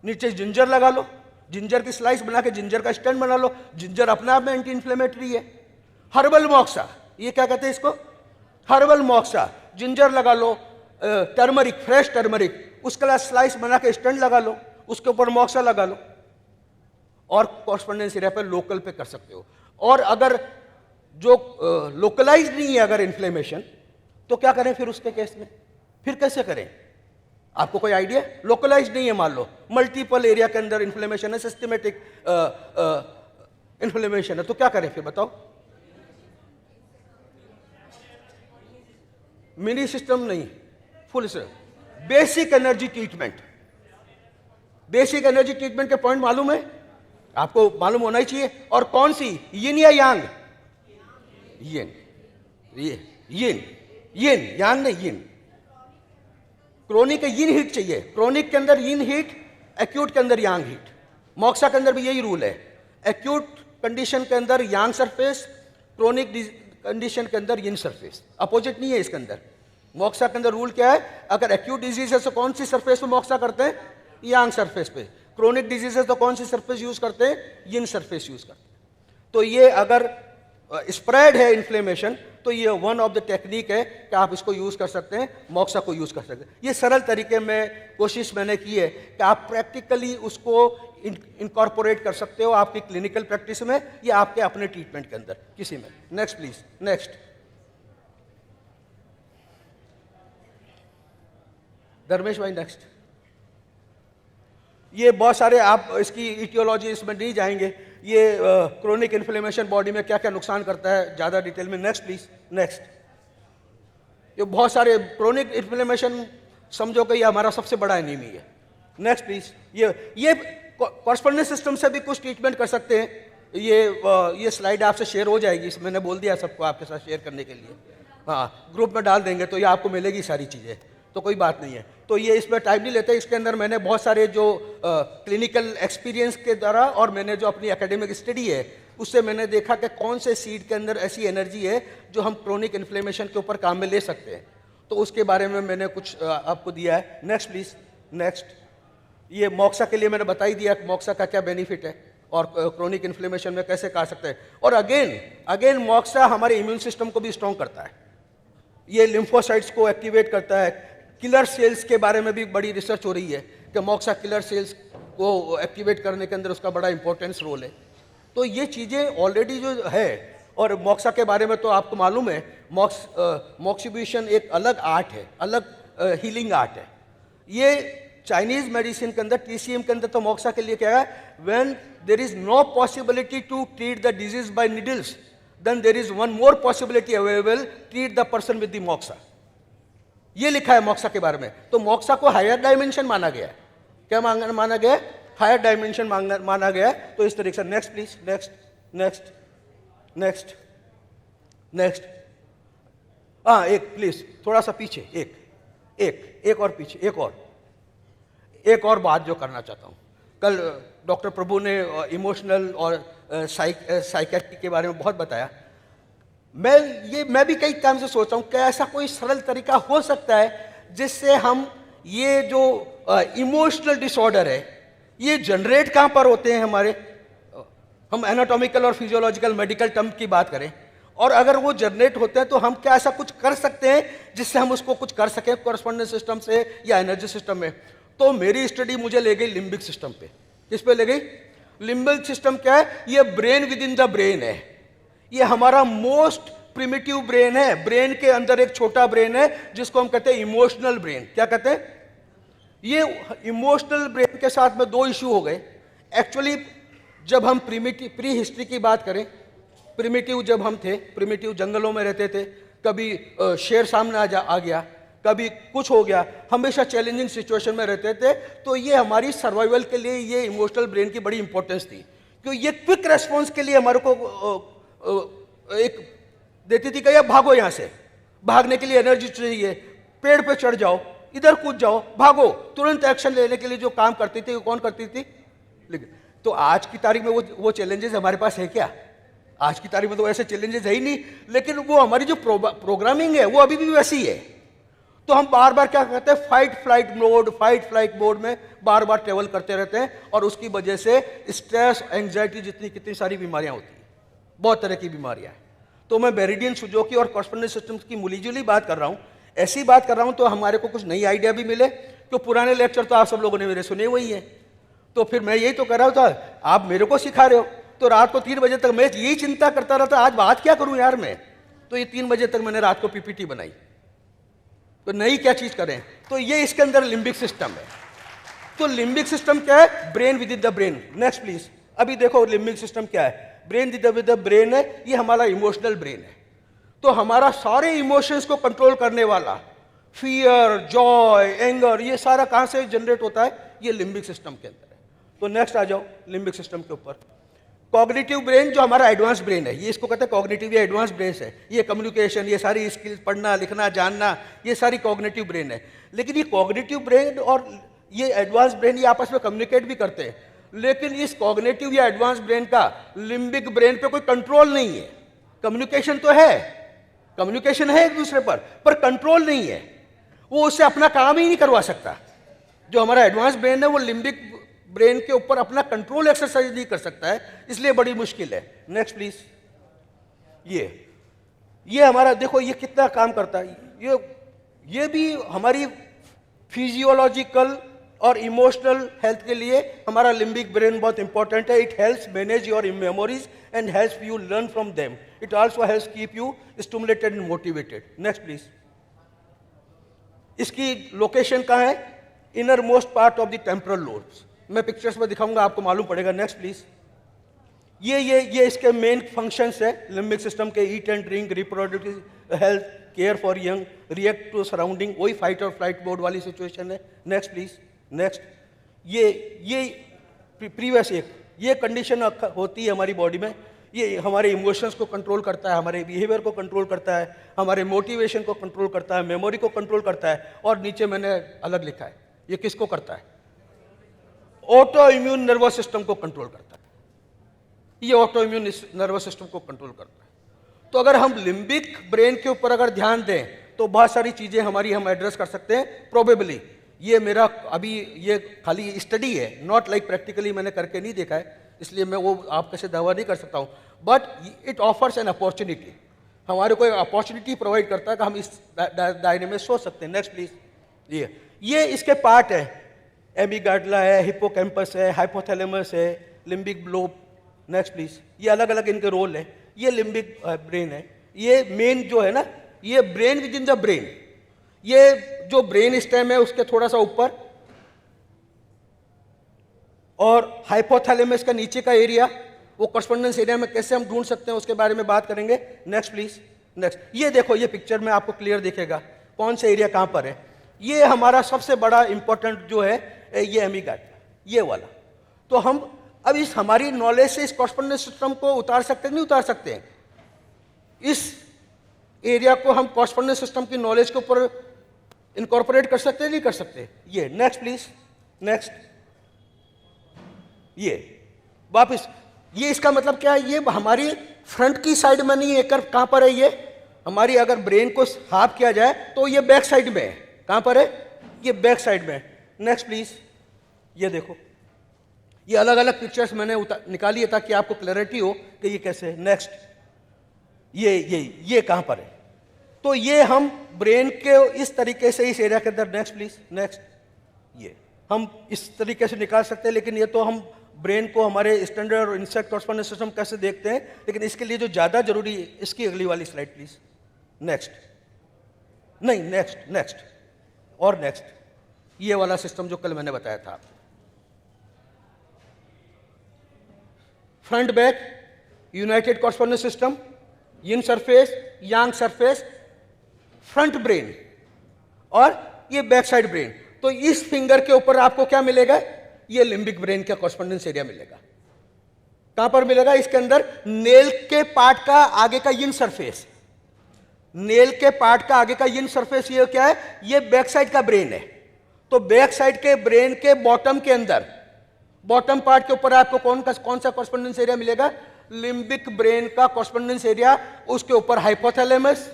नीचे जिंजर लगा लो, जिंजर की स्लाइस बना के जिंजर का स्टैंड बना लो। जिंजर अपने आप में एंटी इन्फ्लेमेटरी है। हर्बल मोक्सा, ये क्या कहते हैं इसको? Herbal moxa. जिंजर लगा लो, टर्मरिक, फ्रेश टर्मरिक, उसका स्लाइस बना के स्टैंड लगा लो, उसके ऊपर मोक्सा लगा लो, और कॉरस्पोंडेंस एरिया पे लोकल पे कर सकते हो। और अगर जो लोकलाइज नहीं है अगर इन्फ्लेमेशन, तो क्या करें फिर उसके केस में? फिर कैसे करें? आपको कोई आइडिया? लोकलाइज नहीं है, मान लो मल्टीपल एरिया के अंदर इन्फ्लेमेशन है, सिस्टमेटिक इन्फ्लेमेशन है, तो क्या करें फिर बताओ? मिनी सिस्टम नहीं, फुल से basic energy treatment. Basic energy treatment के पॉइंट मालूम है आपको? मालूम होना ही चाहिए। और कौन सी? यिन या यांग? यिन, यिन, यिन, यांग नहीं, यिन। क्रोनिक के यिन हीट चाहिए, क्रोनिक के अंदर यिन हीट, एक्यूट के अंदर यांग हीट। मोक्सा के अंदर भी यही रूल है, एक्यूट कंडीशन के अंदर यांग सरफेस, क्रोनिक कंडीशन के अंदर यिन सरफेस। अपोजिट नहीं है इसके अंदर। मोक्सा के अंदर रूल क्या है? अगर एक्यूट डिजीज है तो कौन सी सरफेस पे मोक्सा करते हैं? यांग सरफेस पे। क्रोनिक डिजीज है तो कौन सी सरफेस यूज करते हैं? यिन सरफेस यूज करते हैं। तो ये अगर स्प्रेड है इन्फ्लेमेशन, तो ये वन ऑफ द टेक्निक है कि आप इसको यूज कर सकते हैं, मोक्सा को यूज कर सकते हैं। ये सरल तरीके में कोशिश मैंने की है कि आप प्रैक्टिकली उसको इनकॉर्पोरेट कर सकते हो आपकी क्लिनिकल प्रैक्टिस में या आपके अपने ट्रीटमेंट के अंदर किसी में। Next please, next. धर्मेश भाई नेक्स्ट। ये बहुत सारे, आप इसकी इटियोलॉजी इसमें नहीं जाएंगे, ये क्रोनिक इन्फ्लेमेशन बॉडी में क्या क्या नुकसान करता है ज़्यादा डिटेल में। Next please, next. ये बहुत सारे क्रोनिक इन्फ्लेमेशन समझो कि ये हमारा सबसे बड़ा एनीमी है। Next please. ये कॉरस्पोंडेंस सिस्टम से भी कुछ ट्रीटमेंट कर सकते हैं। ये स्लाइड आपसे शेयर हो जाएगी, मैंने बोल दिया सबको आपके साथ शेयर करने के लिए। हाँ, ग्रुप में डाल देंगे तो ये आपको मिलेगी सारी चीज़ें। तो कोई बात नहीं है। तो ये इसमें टाइम नहीं लेते। इसके अंदर मैंने बहुत सारे जो क्लिनिकल एक्सपीरियंस के द्वारा और मैंने जो अपनी एकेडमिक स्टडी है उससे मैंने देखा कि कौन से सीड के अंदर ऐसी एनर्जी है जो हम क्रोनिक इन्फ्लेमेशन के ऊपर काम में ले सकते हैं। तो उसके बारे में मैंने कुछ आपको दिया है। Next please, next. ये मोक्सा के लिए मैंने बता ही दिया मोक्सा का क्या बेनिफिट है और क्रोनिक इन्फ्लेमेशन में कैसे कर सकते हैं। और अगेन मोक्सा हमारे इम्यून सिस्टम को भी स्ट्रॉन्ग करता है। ये लिम्फोसाइट्स को एक्टिवेट करता है। किलर सेल्स के बारे में भी बड़ी रिसर्च हो रही है कि मोक्सा किलर सेल्स को एक्टिवेट करने के अंदर उसका बड़ा इंपॉर्टेंस रोल है। तो ये चीज़ें ऑलरेडी जो है, और मोक्सा के बारे में तो आपको मालूम है, मोक्सिब्यूशन एक अलग आर्ट है, अलग हीलिंग आर्ट है। ये चाइनीज मेडिसिन के अंदर, टीसीएम के अंदर तो मोक्सा के लिए क्या है, when there is no possibility to treat the disease by needles, then there is one more possibility available, treat the person with the moxa. ये लिखा है मोक्सा के बारे में। तो मोक्सा को हायर डायमेंशन माना गया है। क्या माना गया है? हायर डायमेंशन माना गया है। तो इस तरीके से next please, next next next next. हाँ, एक प्लीज थोड़ा सा पीछे, एक और पीछे, एक और बात जो करना चाहता हूँ। कल डॉक्टर प्रभु ने इमोशनल और साइकेट्री के बारे में बहुत बताया। मैं भी कई टाइम से सोचता हूँ कि ऐसा कोई सरल तरीका हो सकता है जिससे हम ये जो इमोशनल डिसऑर्डर है ये जनरेट कहाँ पर होते हैं हमारे, हम एनाटॉमिकल और फिजियोलॉजिकल मेडिकल टर्म की बात करें, और अगर वो जनरेट होते हैं तो हम क्या ऐसा कुछ कर सकते हैं जिससे हम उसको कुछ कर सकें कॉरस्पॉन्डेंस सिस्टम से या एनर्जी सिस्टम में। तो मेरी स्टडी मुझे ले गई लिम्बिक सिस्टम पे। किस पे ले गई? लिम्बिक सिस्टम क्या है? ये brain with in the brain है। ये हमारा मोस्ट प्रिमिटिव ब्रेन है। ब्रेन के अंदर एक छोटा ब्रेन है जिसको हम कहते हैं इमोशनल ब्रेन। क्या कहते हैं? ये इमोशनल ब्रेन के साथ में दो इश्यू हो गए। एक्चुअली जब हम प्री हिस्ट्री की बात करें, प्रिमिटिव जब हम थे, प्रिमिटिव जंगलों में रहते थे, कभी शेर सामने आ गया, कभी कुछ हो गया, हमेशा चैलेंजिंग सिचुएशन में रहते थे। तो ये हमारी सर्वाइवल के लिए ये इमोशनल ब्रेन की बड़ी इंपॉर्टेंस थी, क्योंकि ये क्विक रेस्पॉन्स के लिए हमारे को एक देती थी कि यार भागो यहाँ से, भागने के लिए एनर्जी चाहिए, पेड़ पे चढ़ जाओ, इधर कूद जाओ, भागो, तुरंत एक्शन लेने के लिए जो काम करती थी वो कौन करती थी? लेकिन तो आज की तारीख में वो चैलेंजेस हमारे पास है क्या? आज की तारीख में तो ऐसे चैलेंजेस है ही नहीं। लेकिन वो हमारी जो प्रोग्रामिंग है वो अभी भी वैसी है। तो हम बार बार क्या कहते हैं, फाइट फ्लाइट मोड में बार बार ट्रेवल करते रहते हैं, और उसकी वजह से स्ट्रेस, एंग्जाइटी जितनी कितनी सारी बीमारियां होती हैं, बहुत तरह की बीमारियां हैं। तो मैं बेरिडियन सुजोकी और कॉरस्पॉन्डेंस सिस्टम्स की मिलीजुली बात कर रहा हूँ, ऐसी बात कर रहा हूँ तो हमारे को कुछ नई आइडिया भी मिले। तो पुराने लेक्चर तो आप सब लोगों ने मेरे सुने वही है। तो फिर मैं यही तो कर रहा था, आप मेरे को सिखा रहे हो। तो रात को 3 बजे तक मैं यही चिंता करता रहता, आज बात क्या करूं यार मैं। तो ये 3 बजे तक मैंने रात को पीपीटी बनाई, तो नई क्या चीज करें। तो ये इसके अंदर लिम्बिक सिस्टम है। तो लिम्बिक सिस्टम क्या है? Brain with in the brain. Next please. अभी देखो लिम्बिक सिस्टम क्या है? ब्रेन विद द ब्रेन है। ये हमारा इमोशनल ब्रेन है। तो हमारा सारे इमोशंस को कंट्रोल करने वाला फियर, जॉय, एंगर, ये सारा कहां से जनरेट होता है? ये लिम्बिक सिस्टम के अंदर है। तो नेक्स्ट आ जाओ लिम्बिक सिस्टम के ऊपर। कॉग्निटिव ब्रेन जो हमारा एडवांस ब्रेन है, ये इसको कहते हैं कॉग्निटिव या एडवांस ब्रेन है। ये कम्युनिकेशन, ये सारी स्किल्स, पढ़ना लिखना जानना, ये सारी कॉग्निटिव ब्रेन है। लेकिन ये कॉग्निटिव ब्रेन और ये एडवांस ब्रेन ये आपस में कम्युनिकेट भी करते हैं, लेकिन इस कॉग्निटिव या एडवांस ब्रेन का लिम्बिक ब्रेन पे कोई कंट्रोल नहीं है। कम्युनिकेशन तो है, कम्युनिकेशन है एक दूसरे पर कंट्रोल नहीं है। वो उससे अपना काम ही नहीं करवा सकता। जो हमारा एडवांस ब्रेन है वो लिम्बिक ब्रेन के ऊपर अपना कंट्रोल एक्सरसाइज नहीं कर सकता है, इसलिए बड़ी मुश्किल है। Next please. ये हमारा देखो ये कितना काम करता है। ये भी हमारी फिजियोलॉजिकल और इमोशनल हेल्थ के लिए हमारा लिम्बिक ब्रेन बहुत इंपॉर्टेंट है। It helps manage your memories and helps you learn from them. It also helps keep you stimulated and motivated. Next please. इसकी लोकेशन कहाँ है? Inner most part of the temporal lobes. मैं pictures में दिखाऊंगा, आपको मालूम पड़ेगा। Next please. ये इसके मेन फंक्शंस है लिम्बिक सिस्टम के। Eat and drink, reproductive health, care for young, react to surrounding, वही फाइट और फ्लाइट मोड वाली सिचुएशन है। Next please. नेक्स्ट। ये प्रीवियस एक ये कंडीशन होती है हमारी बॉडी में ये हमारे इमोशंस को कंट्रोल करता है, हमारे बिहेवियर को कंट्रोल करता है, हमारे मोटिवेशन को कंट्रोल करता है, मेमोरी को कंट्रोल करता है। और नीचे मैंने अलग लिखा है, ये किसको करता है? ऑटो इम्यून नर्वस सिस्टम को कंट्रोल करता है। ये ऑटो इम्यून नर्वस सिस्टम को कंट्रोल करता है। तो अगर हम लिम्बिक ब्रेन के ऊपर अगर ध्यान दें तो बहुत सारी चीजें हमारी हम एड्रेस कर सकते हैं प्रोबेबली। ये मेरा अभी ये खाली स्टडी है, नॉट लाइक प्रैक्टिकली मैंने करके नहीं देखा है, इसलिए मैं वो आपके से दावा नहीं कर सकता हूँ। But it offers an opportunity, हमारे को एक अपॉर्चुनिटी प्रोवाइड करता है कि हम इस दायरे में सोच सकते हैं। Next please. ये इसके पार्ट है, एमिगडाला है, हिप्पोकैम्पस है, हाइपोथैलेमस है, लिम्बिक लोब। Next please. ये अलग अलग इनके रोल है। ये लिम्बिक ब्रेन है, ये मेन जो है ना, ये brain with in the brain, ये जो ब्रेन स्टेम है उसके थोड़ा सा ऊपर, और हाइपोथैलेमस का नीचे का एरिया, वो कॉरस्पॉन्डेंस एरिया में कैसे हम ढूंढ सकते हैं उसके बारे में बात करेंगे। Next please. नेक्स्ट। ये देखो, ये पिक्चर में आपको क्लियर दिखेगा कौन सा एरिया कहां पर है। ये हमारा सबसे बड़ा इंपॉर्टेंट जो है ये एमिगडाला, ये वाला। तो हम अब इस हमारी नॉलेज से इस कॉरस्पॉन्डेंस सिस्टम को उतार सकते नहीं उतार सकते हैं? इस एरिया को हम कॉरस्पॉन्डेंस सिस्टम की नॉलेज के ऊपर इनकॉर्पोरेट कर सकते हैं नहीं कर सकते? ये नेक्स्ट प्लीज। नेक्स्ट। ये वापस, ये इसका मतलब क्या है? ये हमारी फ्रंट की साइड में नहीं है, कहां पर है? ये हमारी अगर ब्रेन को हाफ किया जाए तो ये बैक साइड में है। कहां पर है? ये बैक साइड में है। Next please. ये देखो, ये अलग अलग पिक्चर्स मैंने निकाली है ताकि आपको क्लैरिटी हो कि ये कैसे है। नेक्स्ट। ये कहां पर है? तो ये हम ब्रेन के इस तरीके से इस एरिया के अंदर। Next please. नेक्स्ट। ये हम इस तरीके से निकाल सकते हैं, लेकिन ये तो हम ब्रेन को हमारे स्टैंडर्ड और इंसेक्ट कॉरस्पॉन्डेंस सिस्टम कैसे देखते हैं, लेकिन इसके लिए जो ज़्यादा जरूरी है, इसकी अगली वाली स्लाइड प्लीज। नेक्स्ट। नहीं, नेक्स्ट। नेक्स्ट और नेक्स्ट। ये वाला सिस्टम जो कल मैंने बताया था आपको, front back united correspondence system, yin surface, yang surface, front brain और ये बैक साइड ब्रेन। तो इस फिंगर के ऊपर आपको क्या मिलेगा? ये लिम्बिक ब्रेन का कॉरस्पॉन्डेंस एरिया मिलेगा। कहां पर मिलेगा? इसके अंदर नेल के पार्ट का आगे का यिन सरफेस, नेल के पार्ट का आगे का यिन सरफेस, ये क्या है? ये बैक साइड का ब्रेन है। तो बैक साइड के ब्रेन के बॉटम के अंदर, बॉटम पार्ट के ऊपर आपको कौन सा कॉरस्पॉन्डेंस एरिया मिलेगा? लिम्बिक ब्रेन का कॉरस्पॉन्डेंस एरिया। उसके ऊपर हाइपोथैलेमस,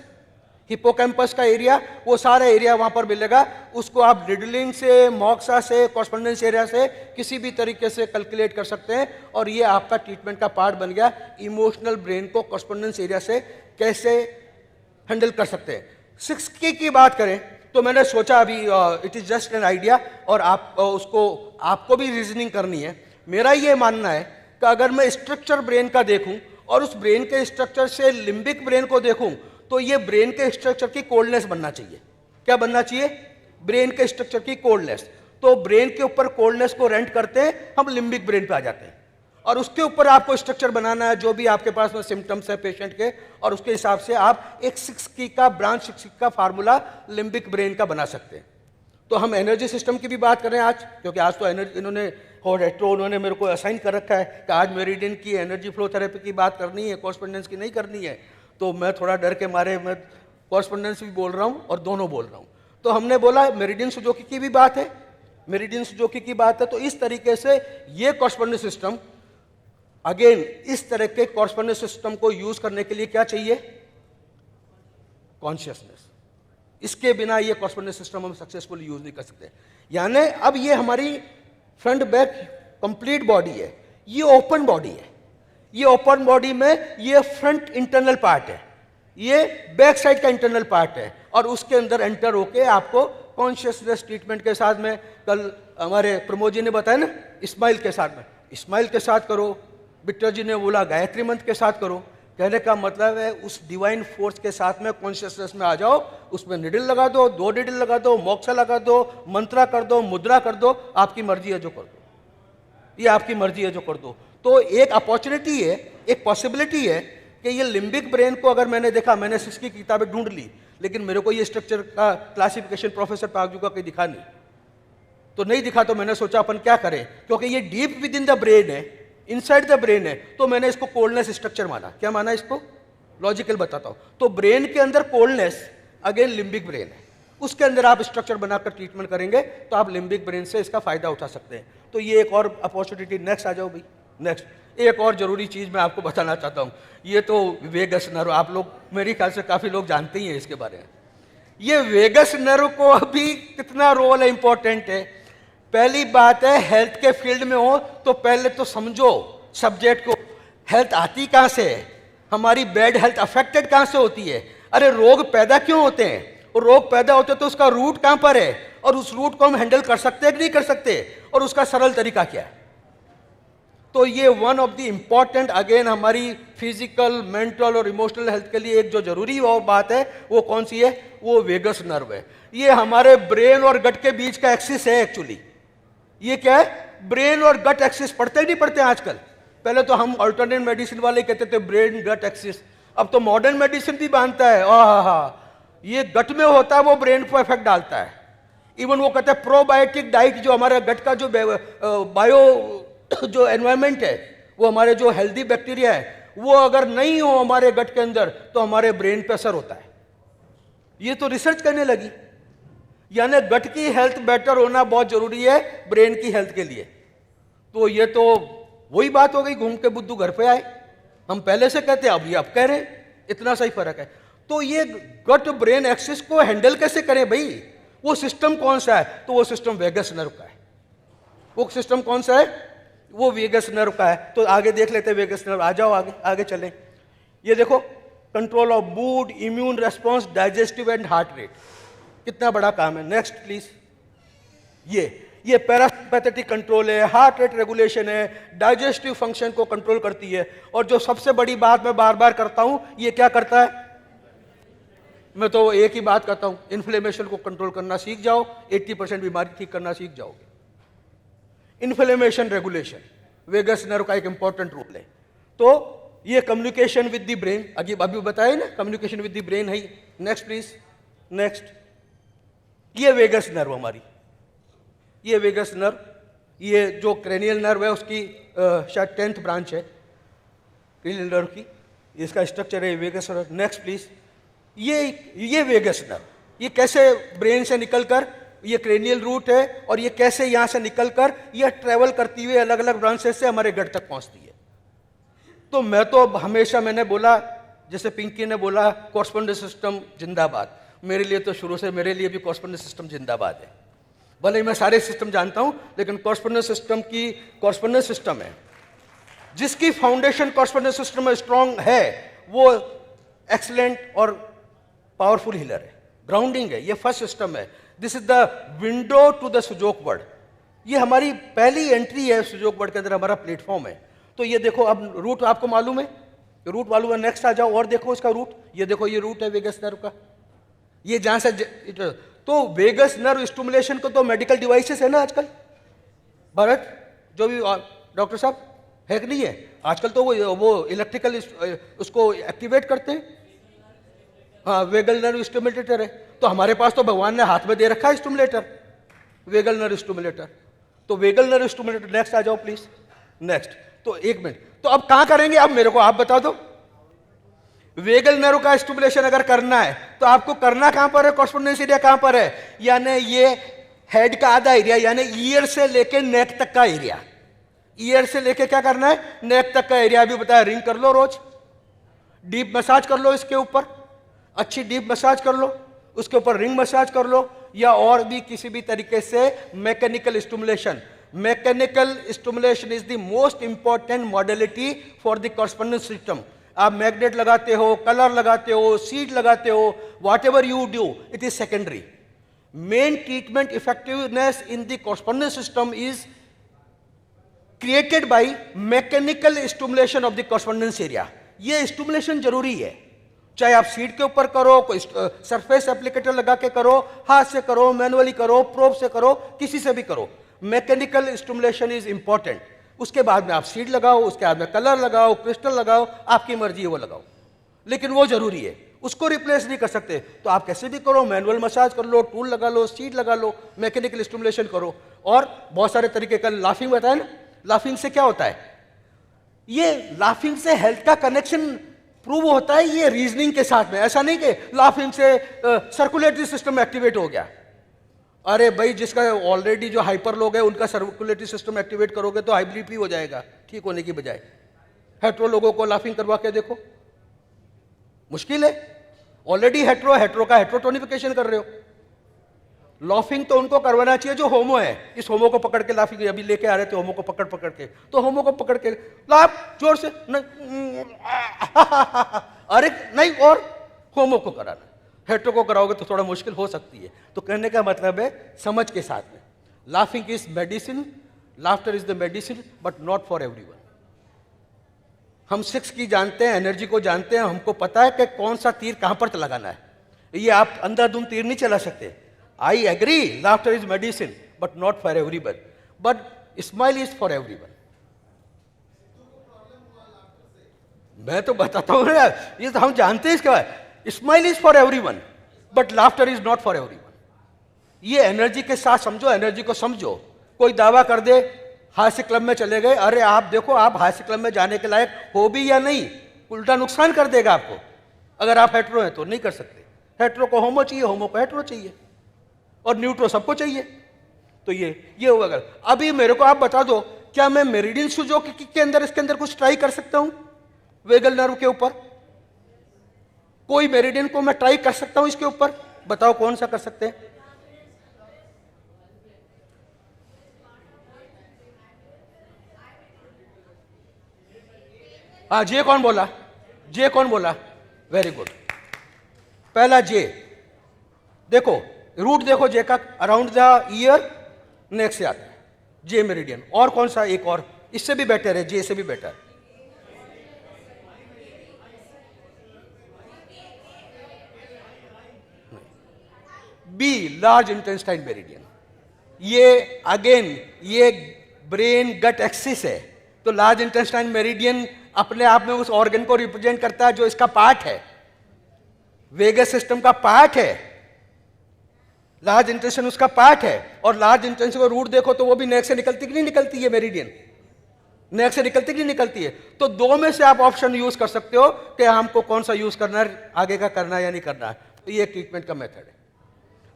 हिप्पोकैम्पस का एरिया, वो सारा एरिया वहां पर मिलेगा। उसको आप रिडलिंग से, मॉक्सा से, कॉरस्पॉन्डेंस एरिया से किसी भी तरीके से कैलकुलेट कर सकते हैं, और ये आपका ट्रीटमेंट का पार्ट बन गया। इमोशनल ब्रेन को कॉरस्पॉन्डेंस एरिया से कैसे हैंडल कर सकते हैं। 6K की बात करें तो मैंने सोचा अभी it is just an idea, और आप आपको भी रीजनिंग करनी है। मेरा ये मानना है कि अगर मैं स्ट्रक्चर ब्रेन का देखूं और उस ब्रेन के स्ट्रक्चर से लिम्बिक ब्रेन को देखूं, तो ये ब्रेन के स्ट्रक्चर की कोल्डनेस बनना चाहिए। क्या बनना चाहिए? ब्रेन के स्ट्रक्चर की कोल्डनेस। तो ब्रेन के ऊपर कोल्डनेस को रेंट करते हैं, हम लिम्बिक ब्रेन पे आ जाते हैं, और उसके ऊपर आपको स्ट्रक्चर बनाना है जो भी आपके पास में सिम्टम्स है पेशेंट के, और उसके हिसाब से आप एक 6K का ब्रांच 6K का फार्मूला लिम्बिक ब्रेन का बना सकते हैं। तो हम एनर्जी सिस्टम की भी बात कर रहे हैं आज, क्योंकि आज तो एनर्जी उन्होंने मेरे को असाइन कर रखा है कि आज मेरिडियन की एनर्जी फ्लो थेरेपी की बात करनी है, कॉरस्पॉन्डेंस की नहीं करनी है। तो मैं थोड़ा डर के मारे मैं कॉरस्पॉन्डेंस भी बोल रहा हूँ और दोनों बोल रहा हूँ। तो हमने बोला मेरिडियन सुजोकी की भी बात है, मेरिडियन सुजोकी की बात है। तो इस तरीके से ये कॉरस्पॉन्डेंस सिस्टम, अगेन इस तरह के कॉरस्पॉन्डेंस सिस्टम को यूज करने के लिए क्या चाहिए? कॉन्शियसनेस। इसके बिना ये कॉरस्पॉन्डेंस सिस्टम हम सक्सेसफुली यूज नहीं कर सकते। यानी अब ये हमारी फ्रंट बैक कंप्लीट बॉडी है, ये ओपन बॉडी है। ये ओपन बॉडी में ये फ्रंट इंटरनल पार्ट है, ये बैक साइड का इंटरनल पार्ट है, और उसके अंदर एंटर होके आपको कॉन्शियसनेस ट्रीटमेंट के साथ में, कल हमारे प्रमोद जी ने बताया ना, स्माइल के साथ में, स्माइल के साथ करो। बिट्टर जी ने बोला गायत्री मंत्र के साथ करो। कहने का मतलब है उस डिवाइन फोर्स के साथ में कॉन्शियसनेस में आ जाओ, उसमें निडिल लगा दो, 2 निडिल लगा दो, मोक्सा लगा दो, मंत्रा कर दो, मुद्रा कर दो, आपकी मर्जी है जो कर दो, ये आपकी मर्जी है जो कर दो। तो एक अपॉर्चुनिटी है, एक पॉसिबिलिटी है कि ये लिम्बिक ब्रेन को अगर मैंने देखा, मैंने 6 की किताबें ढूंढ ली, लेकिन मेरे को ये स्ट्रक्चर का क्लासिफिकेशन प्रोफेसर पागजू का कोई दिखा नहीं, तो नहीं दिखा। तो मैंने सोचा अपन क्या करें, क्योंकि ये deep with in the brain है, इनसाइड द ब्रेन है, तो मैंने इसको कोल्डनेस स्ट्रक्चर माना। क्या माना इसको? लॉजिकल बताता हूं। तो ब्रेन के अंदर कोल्डनेस, अगेन लिम्बिक ब्रेन है, उसके अंदर आप स्ट्रक्चर बनाकर ट्रीटमेंट करेंगे तो आप लिम्बिक ब्रेन से इसका फायदा उठा सकते हैं। तो ये एक और अपॉर्चुनिटी। नेक्स्ट आ जाओ भाई। नेक्स्ट एक और जरूरी चीज मैं आपको बताना चाहता हूं। ये तो वेगस नर्व, आप लोग मेरे ख्याल से काफी लोग जानते ही हैं इसके बारे में। ये वेगस नर्व को अभी कितना रोल है, इंपॉर्टेंट है। पहली बात है, हेल्थ के फील्ड में हो तो पहले तो समझो सब्जेक्ट को, हेल्थ आती कहां से है, हमारी बैड हेल्थ अफेक्टेड कहां से होती है, अरे रोग पैदा क्यों होते हैं, और रोग पैदा होते हैं तो उसका रूट कहां पर है, और उस रूट को हम हैंडल कर सकते हैं कि नहीं कर सकते, और उसका सरल तरीका क्या है। तो ये one of the important, again हमारी फिजिकल, मेंटल और इमोशनल हेल्थ के लिए एक जो जरूरी और बात है वो कौन सी है, वो वेगस नर्व है। ये हमारे ब्रेन और गट के बीच का एक्सिस है एक्चुअली। ये क्या है? ब्रेन और गट एक्सिस। पढ़ते नहीं पढ़ते आजकल? पहले तो हम अल्टरनेट मेडिसिन वाले कहते थे ब्रेन गट एक्सिस, अब तो मॉडर्न मेडिसिन भी मानता है ये गट में होता है, वो ब्रेन को इफेक्ट डालता है। इवन वो कहते हैं प्रोबायोटिक डाइट, जो हमारे गट का जो बायो जो एनवायरमेंट है, वो हमारे जो हेल्दी बैक्टीरिया है, वो अगर नहीं हो हमारे गट के अंदर तो हमारे ब्रेन पे असर होता है। ये तो रिसर्च करने लगी, यानी गट की हेल्थ बेटर होना बहुत जरूरी है ब्रेन की हेल्थ के लिए। तो ये तो वही बात हो गई, घूम के बुद्धू घर पे आए। हम पहले से कहते हैं, अब ये अब कह रहे हैं, इतना सही फर्क है। तो ये गट ब्रेन एक्सिस को हैंडल कैसे करें भाई, वो सिस्टम कौन सा है, तो वो सिस्टम वेगस नर्व का है। वो सिस्टम कौन सा है, वो वेगस नर्व का है। तो आगे देख लेते हैं वेगस नर्व। आ जाओ आगे, आगे चलें। ये देखो, control of mood, immune response, digestive and heart rate, कितना बड़ा काम है। Next please. ये पैरासिम्पैथेटिक कंट्रोल है, हार्ट रेट रेगुलेशन है, डाइजेस्टिव फंक्शन को कंट्रोल करती है, और जो सबसे बड़ी बात मैं बार बार करता हूं, ये क्या करता है, मैं तो एक ही बात करता हूं, इन्फ्लेमेशन को कंट्रोल करना सीख जाओ, 80% बीमारी ठीक करना सीख जाओगे। इन्फ्लेमेशन रेगुलेशन वेगस नर्व का एक इंपॉर्टेंट रोल है। तो ये कम्युनिकेशन विद द ब्रेन, अभी बताया ना, कम्युनिकेशन विद द ब्रेन है। Next please. नेक्स्ट, ये वेगस नर्व हमारी, ये वेगस नर्व, ये जो क्रेनियल नर्व है उसकी शायद 10th ब्रांच है क्रेनियल नर्व की, इसका स्ट्रक्चर है वेगस नर्व। Next please. ये वेगस नर्व, ये कैसे ब्रेन से निकलकर, ये क्रेनियल रूट है, और ये कैसे यहां से निकलकर ये ट्रेवल करती हुई अलग अलग ब्रांचेस से हमारे गट तक पहुंचती है। तो मैं तो हमेशा, मैंने बोला, जैसे पिंकी ने बोला, कॉरस्पॉन्डेंस सिस्टम जिंदाबाद। मेरे लिए तो शुरू से, मेरे लिए भी कॉरस्पॉन्डेंस सिस्टम जिंदाबाद है। भले ही मैं सारे सिस्टम जानता हूं, लेकिन कॉरस्पॉन्डेंस सिस्टम की, कॉरस्पॉन्डेंस सिस्टम है जिसकी फाउंडेशन कॉरस्पॉन्डेंस सिस्टम में स्ट्रांग है, वो एक्सीलेंट और पावरफुल हीलर है, ग्राउंडिंग है। ये फर्स्ट सिस्टम है। This is the window to the Sujok word. ये हमारी पहली एंट्री है सुजोक वर्ड के अंदर, हमारा प्लेटफॉर्म है। तो ये देखो, अब रूट आपको मालूम है, रूट मालूम है। नेक्स्ट आ जाओ और देखो इसका रूट। ये देखो, ये रूट है वेगस नर्व का। ये जहां से तो वेगस नर्व स्टिमुलेशन को तो मेडिकल डिवाइसेस है ना आजकल, भरत, जो भी डॉक्टर साहब है कि नहीं है आजकल, तो वो इलेक्ट्रिकल उसको एक्टिवेट करते हैं। हाँ, वेगल नर्व स्टिमुलेटर है। तो हमारे पास तो भगवान ने हाथ में दे रखा है स्टिमुलेटर, वेगल नर्व स्टिमुलेटर। तो वेगल नर्व स्टिमुलेटर। नेक्स्ट आ जाओ प्लीज। नेक्स्ट। तो एक मिनट, तो अब कहां करेंगे, अब मेरे को आप बता दो। वेगल नर्व का स्टिमुलेशन अगर करना है तो आपको करना कहां पर है, कॉरस्पॉन्डेंस एरिया कहां पर है, यानी ये हेड का आधा एरिया, यानी ईयर से लेके नेक तक का एरिया। ईयर से लेके क्या करना है, नेक तक का एरिया। भी बताया, रिंग कर लो रोज, डीप मसाज कर लो इसके ऊपर, अच्छी डीप मसाज कर लो, उसके ऊपर रिंग मसाज कर लो, या और भी किसी भी तरीके से mechanical stimulation. Mechanical stimulation is the most important modality for the correspondence system. आप मैग्नेट लगाते हो, कलर लगाते हो, सीड लगाते हो, what ever you do, it is secondary. Main treatment effectiveness in the correspondence system is created by mechanical stimulation of the correspondence area. ये stimulation जरूरी है, चाहे आप सीट के ऊपर करो, कोई सरफेस एप्लीकेटर लगा के करो, हाथ से करो, मैनुअली करो, प्रोब से करो, किसी से भी करो। Mechanical stimulation is important. उसके बाद में आप सीड लगाओ, उसके बाद में कलर लगाओ, क्रिस्टल लगाओ, आपकी मर्जी है वो लगाओ, लेकिन वो जरूरी है, उसको रिप्लेस नहीं कर सकते। तो आप कैसे भी करो, मैनुअल मसाज कर लो, टूल लगा लो, सीड लगा लो, मैकेनिकल स्टिमुलेशन करो। और बहुत सारे तरीके का, लाफिंग बताया ना, लाफिंग से क्या होता है, ये लाफिंग से हेल्थ का कनेक्शन प्रूव होता है, ये रीजनिंग के साथ में। ऐसा नहीं कि लाफिंग से सर्कुलेटरी सिस्टम एक्टिवेट हो गया। अरे भाई, जिसका ऑलरेडी जो हाइपर लोग है उनका सर्कुलेटरी सिस्टम एक्टिवेट करोगे तो हाई बीपी हो जाएगा ठीक होने की बजाय। हेट्रो लोगों को लाफिंग करवा के देखो, मुश्किल है। ऑलरेडी हेट्रो का हेट्रोटोनिफिकेशन कर रहे हो। लाफिंग तो उनको करवाना चाहिए जो होमो है। इस होमो को पकड़ के लाफिंग अभी लेके आ रहे थे, होमो को पकड़ के, तो होमो को पकड़ के लाफ जोर से नहीं, अरे नहीं, और होमो को कराना। हेट्रो को कराओगे तो थोड़ा मुश्किल हो सकती है। तो कहने का मतलब है समझ के साथ में, laughing is medicine, laughter is the medicine but not for everyone. हम 6 की जानते हैं, एनर्जी को जानते हैं, हमको पता है कि कौन सा तीर कहां पर लगाना है। ये आप अंधाधुंध तीर नहीं चला सकते। I agree, laughter is medicine but not for everyone, but smile is for everyone. मैं तो बताता हूं ना, ये तो हम जानते हैं इसके बाद। Smile is for everyone but laughter is not for everyone. ये एनर्जी के साथ समझो, एनर्जी को समझो। कोई दावा कर दे हास्य क्लब में चले गए, अरे आप देखो आप हास्य क्लब में जाने के लायक हो भी या नहीं, उल्टा नुकसान कर देगा आपको। अगर आप हेट्रो हैं तो नहीं कर सकते। हेट्रो को होमो चाहिए, होमो को हेट्रो चाहिए, और न्यूट्रो सबको चाहिए। तो ये होगा। अभी मेरे को आप बता दो, क्या मैं मेरिडियन सूजो के अंदर इसके अंदर कुछ ट्राई कर सकता हूं? वेगल नर्व के ऊपर कोई मेरिडियन को मैं ट्राई कर सकता हूं इसके ऊपर? बताओ कौन सा कर सकते हैं? हाँ, जे कौन बोला? जे कौन बोला? Very good. पहला जे देखो, रूट देखो जे का, अराउंड द ईयर नेक से आता है जे मेरिडियन। और कौन सा? एक और इससे भी बेटर है, जे से भी better. B, large intestine meridian. ये अगेन ये ब्रेन गट एक्सिस है, तो लार्ज इंटेस्टाइन मेरिडियन अपने आप में उस ऑर्गन को रिप्रेजेंट करता है जो इसका पार्ट है, वेगस सिस्टम का पार्ट है। लार्ज इंटेस्टाइन उसका पार्ट है। और लार्ज इंटेस्टाइन को रूट देखो तो वो भी नेक से निकलती कि नहीं निकलती है? मेरिडियन नेक से निकलती कि नहीं निकलती है? तो दो में से आप ऑप्शन यूज कर सकते हो कि हमको कौन सा यूज करना है, आगे का करना है या नहीं करना है। तो ये ट्रीटमेंट का मेथड है।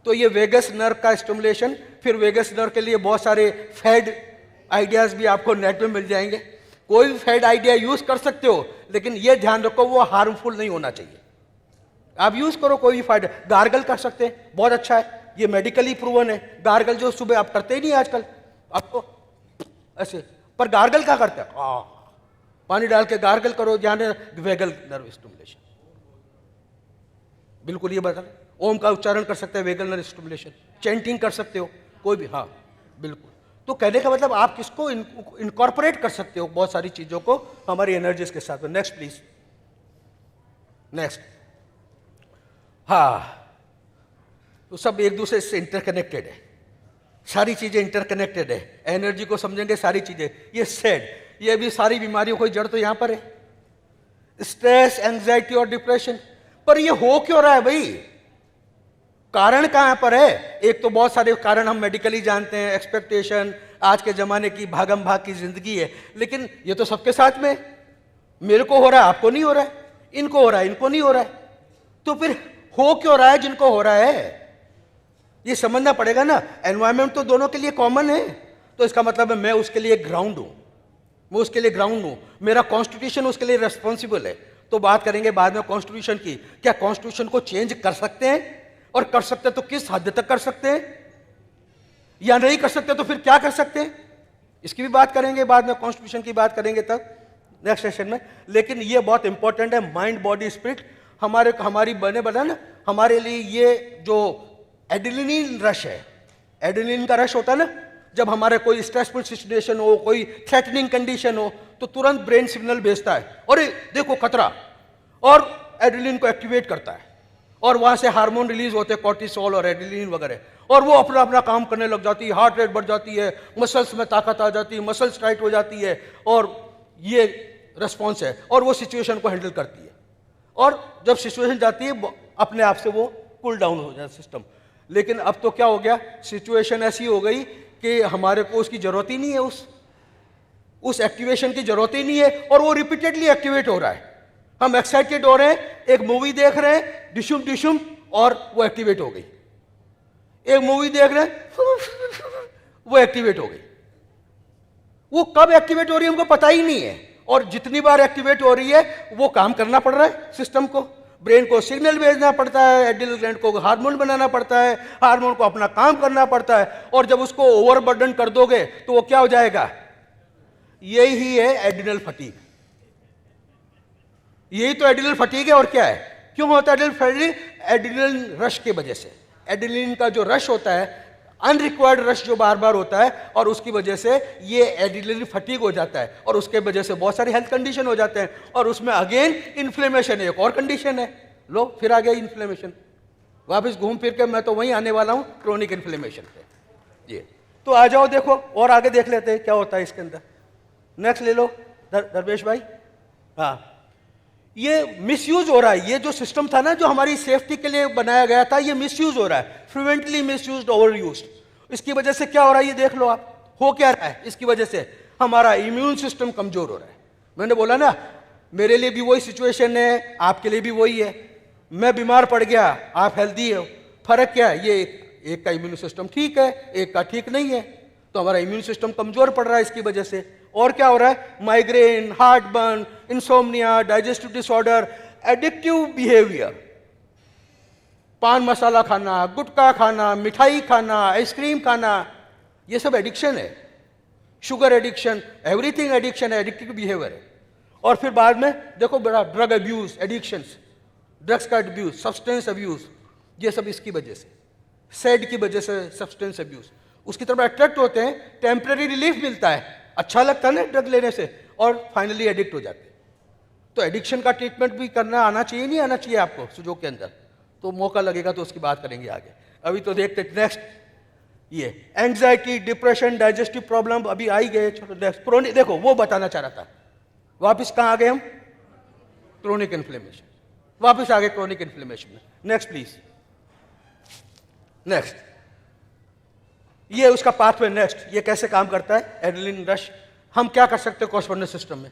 तो ये वेगस नर्व का स्टिमुलेशन, फिर वेगस नर्व के लिए बहुत सारे फेड आइडियाज भी आपको नेट में मिल जाएंगे। कोई भी फेड आइडिया यूज कर सकते हो, लेकिन ये ध्यान रखो वो हार्मफुल नहीं होना चाहिए। आप यूज करो कोई भी फायदा। गार्गल कर सकते हैं, बहुत अच्छा है, ये मेडिकली प्रूवन है। गार्गल जो सुबह आप करते ही नहीं आजकल, आपको ऐसे, पर गार्गल क्या करते हैं? पानी डाल के गार्गल करो, ध्यान वेगल नर्व स्टिमुलेशन। बिल्कुल ये बता, ओम का उच्चारण कर सकते हैं, वेगल नर्व स्टिमुलेशन। चैंटिंग कर सकते हो कोई भी, हाँ बिल्कुल। तो कहने का मतलब आप किसको इनकॉर्पोरेट कर सकते हो बहुत सारी चीजों को हमारी एनर्जीज के साथ। Next please, next. हाँ, तो सब एक दूसरे से इंटरकनेक्टेड है, सारी चीजें इंटरकनेक्टेड है। एनर्जी को समझेंगे सारी चीजें। ये सेड, ये भी सारी बीमारियों की जड़ तो यहां पर है, स्ट्रेस, एंजाइटी और डिप्रेशन। पर ये हो क्यों रहा है भाई? कारण कहां पर है? एक तो बहुत सारे कारण हम मेडिकली जानते हैं, एक्सपेक्टेशन, आज के जमाने की भागम भाग की जिंदगी है, लेकिन ये तो सबके साथ में। मेरे को हो रहा है, आपको नहीं हो रहा है, इनको हो रहा है, इनको नहीं हो रहा है। तो फिर हो क्यों रहा है जिनको हो रहा है? ये समझना पड़ेगा ना। एनवायरमेंट तो दोनों के लिए कॉमन है, तो इसका मतलब है मैं उसके लिए ग्राउंड हूं, मैं उसके लिए ग्राउंड हूं, मेरा कॉन्स्टिट्यूशन उसके लिए रेस्पॉन्सिबल है। तो बात करेंगे बाद में कॉन्स्टिट्यूशन की। क्या कॉन्स्टिट्यूशन को चेंज कर सकते हैं? और कर सकते हैं तो किस हद तक कर सकते हैं, या नहीं कर सकते तो फिर क्या कर सकते हैं? इसकी भी बात करेंगे बाद में, कॉन्स्टिट्यूशन की बात करेंगे तब नेक्स्ट सेशन में। लेकिन ये बहुत इंपॉर्टेंट है, माइंड बॉडी स्पिरिट। हमारी बने बना ना, हमारे लिए ये जो एड्रेनलिन रश है, एड्रेनलिन का रश होता है ना, जब हमारे कोई स्ट्रेसफुल सिचुएशन हो, कोई थ्रेटनिंग कंडीशन हो, तो तुरंत ब्रेन सिग्नल भेजता है, अरे देखो खतरा, और एड्रेनलिन को एक्टिवेट करता है, और वहां से हार्मोन रिलीज होते हैं, कॉर्टिसोल और एड्रेनलिन वगैरह, और वो अपना अपना काम करने लग जाती है, हार्ट रेट बढ़ जाती है, मसल्स में ताकत आ जाती है, मसल्स टाइट हो जाती है, और ये रिस्पॉन्स है, और वो सिचुएशन को हैंडल करती है। और जब सिचुएशन जाती है अपने आप से वो कूल डाउन हो जाता है सिस्टम। लेकिन अब तो क्या हो गया, सिचुएशन ऐसी हो गई कि हमारे को उसकी जरूरत ही नहीं है, उस एक्टिवेशन की जरूरत ही नहीं है और वो रिपीटेडली एक्टिवेट हो रहा है। हम एक्साइटेड हो रहे हैं, एक मूवी देख रहे हैं, डिशुम डिशुम, और वो एक्टिवेट हो गई। एक मूवी देख रहे हैं, वो एक्टिवेट हो गई। वो कब एक्टिवेट हो रही है हमको पता ही नहीं है, और जितनी बार एक्टिवेट हो रही है वो काम करना पड़ रहा है सिस्टम को, ब्रेन को सिग्नल भेजना पड़ता है, एड्रिनल ग्लैंड को हार्मोन बनाना पड़ता है, हार्मोन को अपना काम करना पड़ता है, और जब उसको ओवरबर्डन कर दोगे तो वो क्या हो जाएगा? यही है एड्रिनल फटीग। यही तो एड्रिनल फटीग है, और क्या है? क्यों होता है एड्रिनल फटीग? एड्रिनल रश की वजह से। एड्रिनलिन का जो रश होता है, अनरिक्वायर्ड रश जो बार बार होता है, और उसकी वजह से ये एड्रिनल फटीग हो जाता है, और उसके वजह से बहुत सारी हेल्थ कंडीशन हो जाते हैं, और उसमें अगेन इन्फ्लेमेशन एक और कंडीशन है। लो फिर आ गया इन्फ्लेमेशन, वापस घूम फिर के मैं तो वहीं आने वाला हूं, क्रोनिक इन्फ्लेमेशन पे। ये तो आ जाओ, देखो और आगे देख लेते हैं क्या होता है इसके अंदर। नेक्स्ट ले लो दरवेश भाई। हाँ, ये मिसयूज हो रहा है। ये जो सिस्टम था ना, जो हमारी सेफ्टी के लिए बनाया गया था, ये मिसयूज हो रहा है, फ्रिक्वेंटली मिसयूज्ड, ओवर यूज्ड। इसकी वजह से क्या हो रहा है ये देख लो आप। हो क्या रहा है इसकी वजह से? हमारा इम्यून सिस्टम कमजोर हो रहा है। मैंने बोला ना, मेरे लिए भी वही सिचुएशन है, आपके लिए भी वही है। मैं बीमार पड़ गया, आप हेल्दी हो, फर्क क्या है? ये एक का इम्यून सिस्टम ठीक है, एक का ठीक नहीं है, तो हमारा इम्यून सिस्टम कमजोर पड़ रहा है इसकी वजह से। और क्या हो रहा है? Migraine, heart burn, insomnia, digestive disorder, addictive behaviour, पान मसाला खाना, गुटखा खाना, मिठाई खाना, आइसक्रीम खाना, ये सब एडिक्शन है। शुगर एडिक्शन, एवरीथिंग एडिक्शन है, एडिक्टिव बिहेवियर है। और फिर बाद में देखो बड़ा ड्रग अब्यूज, एडिक्शंस, ड्रग्स का अब्यूज, सब्सटेंस अब्यूज, ये सब इसकी वजह से, सेड की वजह से सब्सटेंस अब्यूज। उसकी तरफ अट्रैक्ट होते हैं, टेम्पररी रिलीफ मिलता है, अच्छा लगता है ना ड्रग लेने से, और फाइनली एडिक्ट हो जाते हैं। तो एडिक्शन का ट्रीटमेंट भी करना आना चाहिए, नहीं आना चाहिए आपको सुजोग के अंदर? तो मौका लगेगा तो उसकी बात करेंगे आगे। अभी तो देखते नेक्स्ट, ये एंग्जाइटी, डिप्रेशन, डाइजेस्टिव प्रॉब्लम अभी आई गए। चलो नेक्स्ट, क्रोनिक, देखो वो बताना चाह रहा था। वापिस कहाँ आ गए हम? Chronic inflammation. वापिस आ गए क्रोनिक इन्फ्लेमेशन में। नेक्स्ट प्लीज, नेक्स्ट, ये उसका पाथवे। नेक्स्ट, ये कैसे काम करता है एड्रिनलिन रश? हम क्या कर सकते हैं कॉरस्पॉन्डेंस सिस्टम में?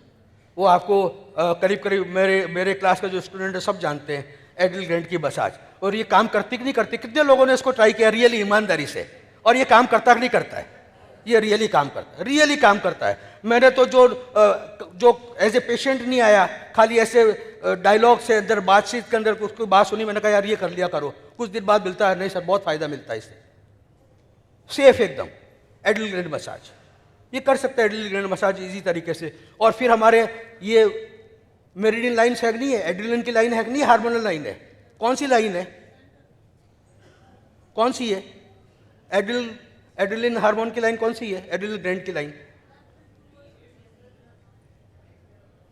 वो आपको करीब करीब मेरे क्लास के जो स्टूडेंट है सब जानते हैं, एड्रिनल ग्लैंड की मसाज। और ये काम करती कि नहीं करती? कितने लोगों ने इसको ट्राई किया रियली, ईमानदारी से? और ये काम करता कि नहीं करता है? ये रियली काम करता है, रियली काम करता है। मैंने तो जो एज ए पेशेंट नहीं आया, खाली ऐसे डायलॉग से अंदर बातचीत के अंदर उसको बात सुनी, मैंने कहा यार ये कर लिया करो, कुछ दिन बाद मिलता है, नहीं सर बहुत फायदा मिलता है इससे, सेफ एकदम। एड्रिनल ग्लैंड मसाज ये कर सकते हैं, एड्रिनल ग्लैंड मसाज इजी तरीके से। और फिर हमारे ये मेरिडियन लाइन है नहीं है, एड्रिनलिन की लाइन है नहीं, हार्मोनल लाइन है। कौन सी लाइन है? कौन सी है? एड्रिनलिन हार्मोन की लाइन कौन सी है? एड्रिनल ग्लैंड की लाइन।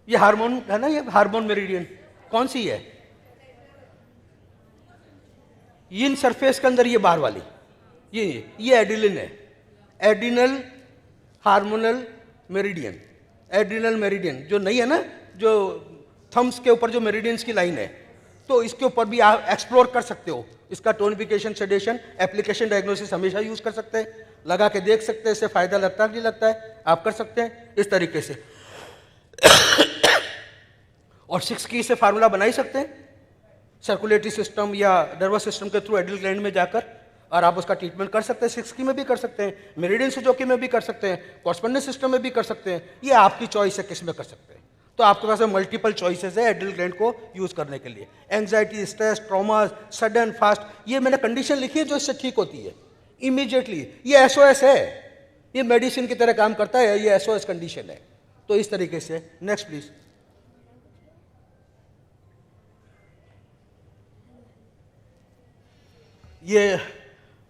ये हार्मोन है ना, ये हार्मोन मेरिडियन कौन सी है? इन सरफेस के अंदर ये बाहर वाली, ये एड्रिनलिन है, adrenal hormonal meridian. Adrenal meridian जो नहीं है ना, जो थम्स के ऊपर जो मेरिडियंस की लाइन है, तो इसके ऊपर भी आप एक्सप्लोर कर सकते हो। इसका टोनिफिकेशन, सेडेशन, एप्लीकेशन, डायग्नोसिस हमेशा यूज कर सकते हैं, लगा के देख सकते हैं, इससे फायदा लगता है कि नहीं लगता है, आप कर सकते हैं इस तरीके से। और 6 की से फार्मूला बना ही सकते हैं सर्कुलेटरी सिस्टम या नर्वस सिस्टम के थ्रू एड्रिनल ग्लैंड में जाकर, और आप उसका ट्रीटमेंट कर सकते हैं। 6 की में भी कर सकते हैं, मेरिडियन सुजोकी में भी कर सकते हैं, कॉरस्पॉन्डेंस सिस्टम में भी कर सकते हैं। ये आपकी चॉइस है किस में कर सकते हैं। तो आपके पास मल्टीपल चॉइसेस है एड्रिनल ग्लैंड को यूज करने के लिए। Anxiety, stress, trauma, sudden, fast, ये मैंने कंडीशन लिखी है जो इससे ठीक होती है इमीडिएटली। ये एसओएस है, ये मेडिसिन की तरह काम करता है, ये एसओएस कंडीशन है। तो इस तरीके से। Next please. ये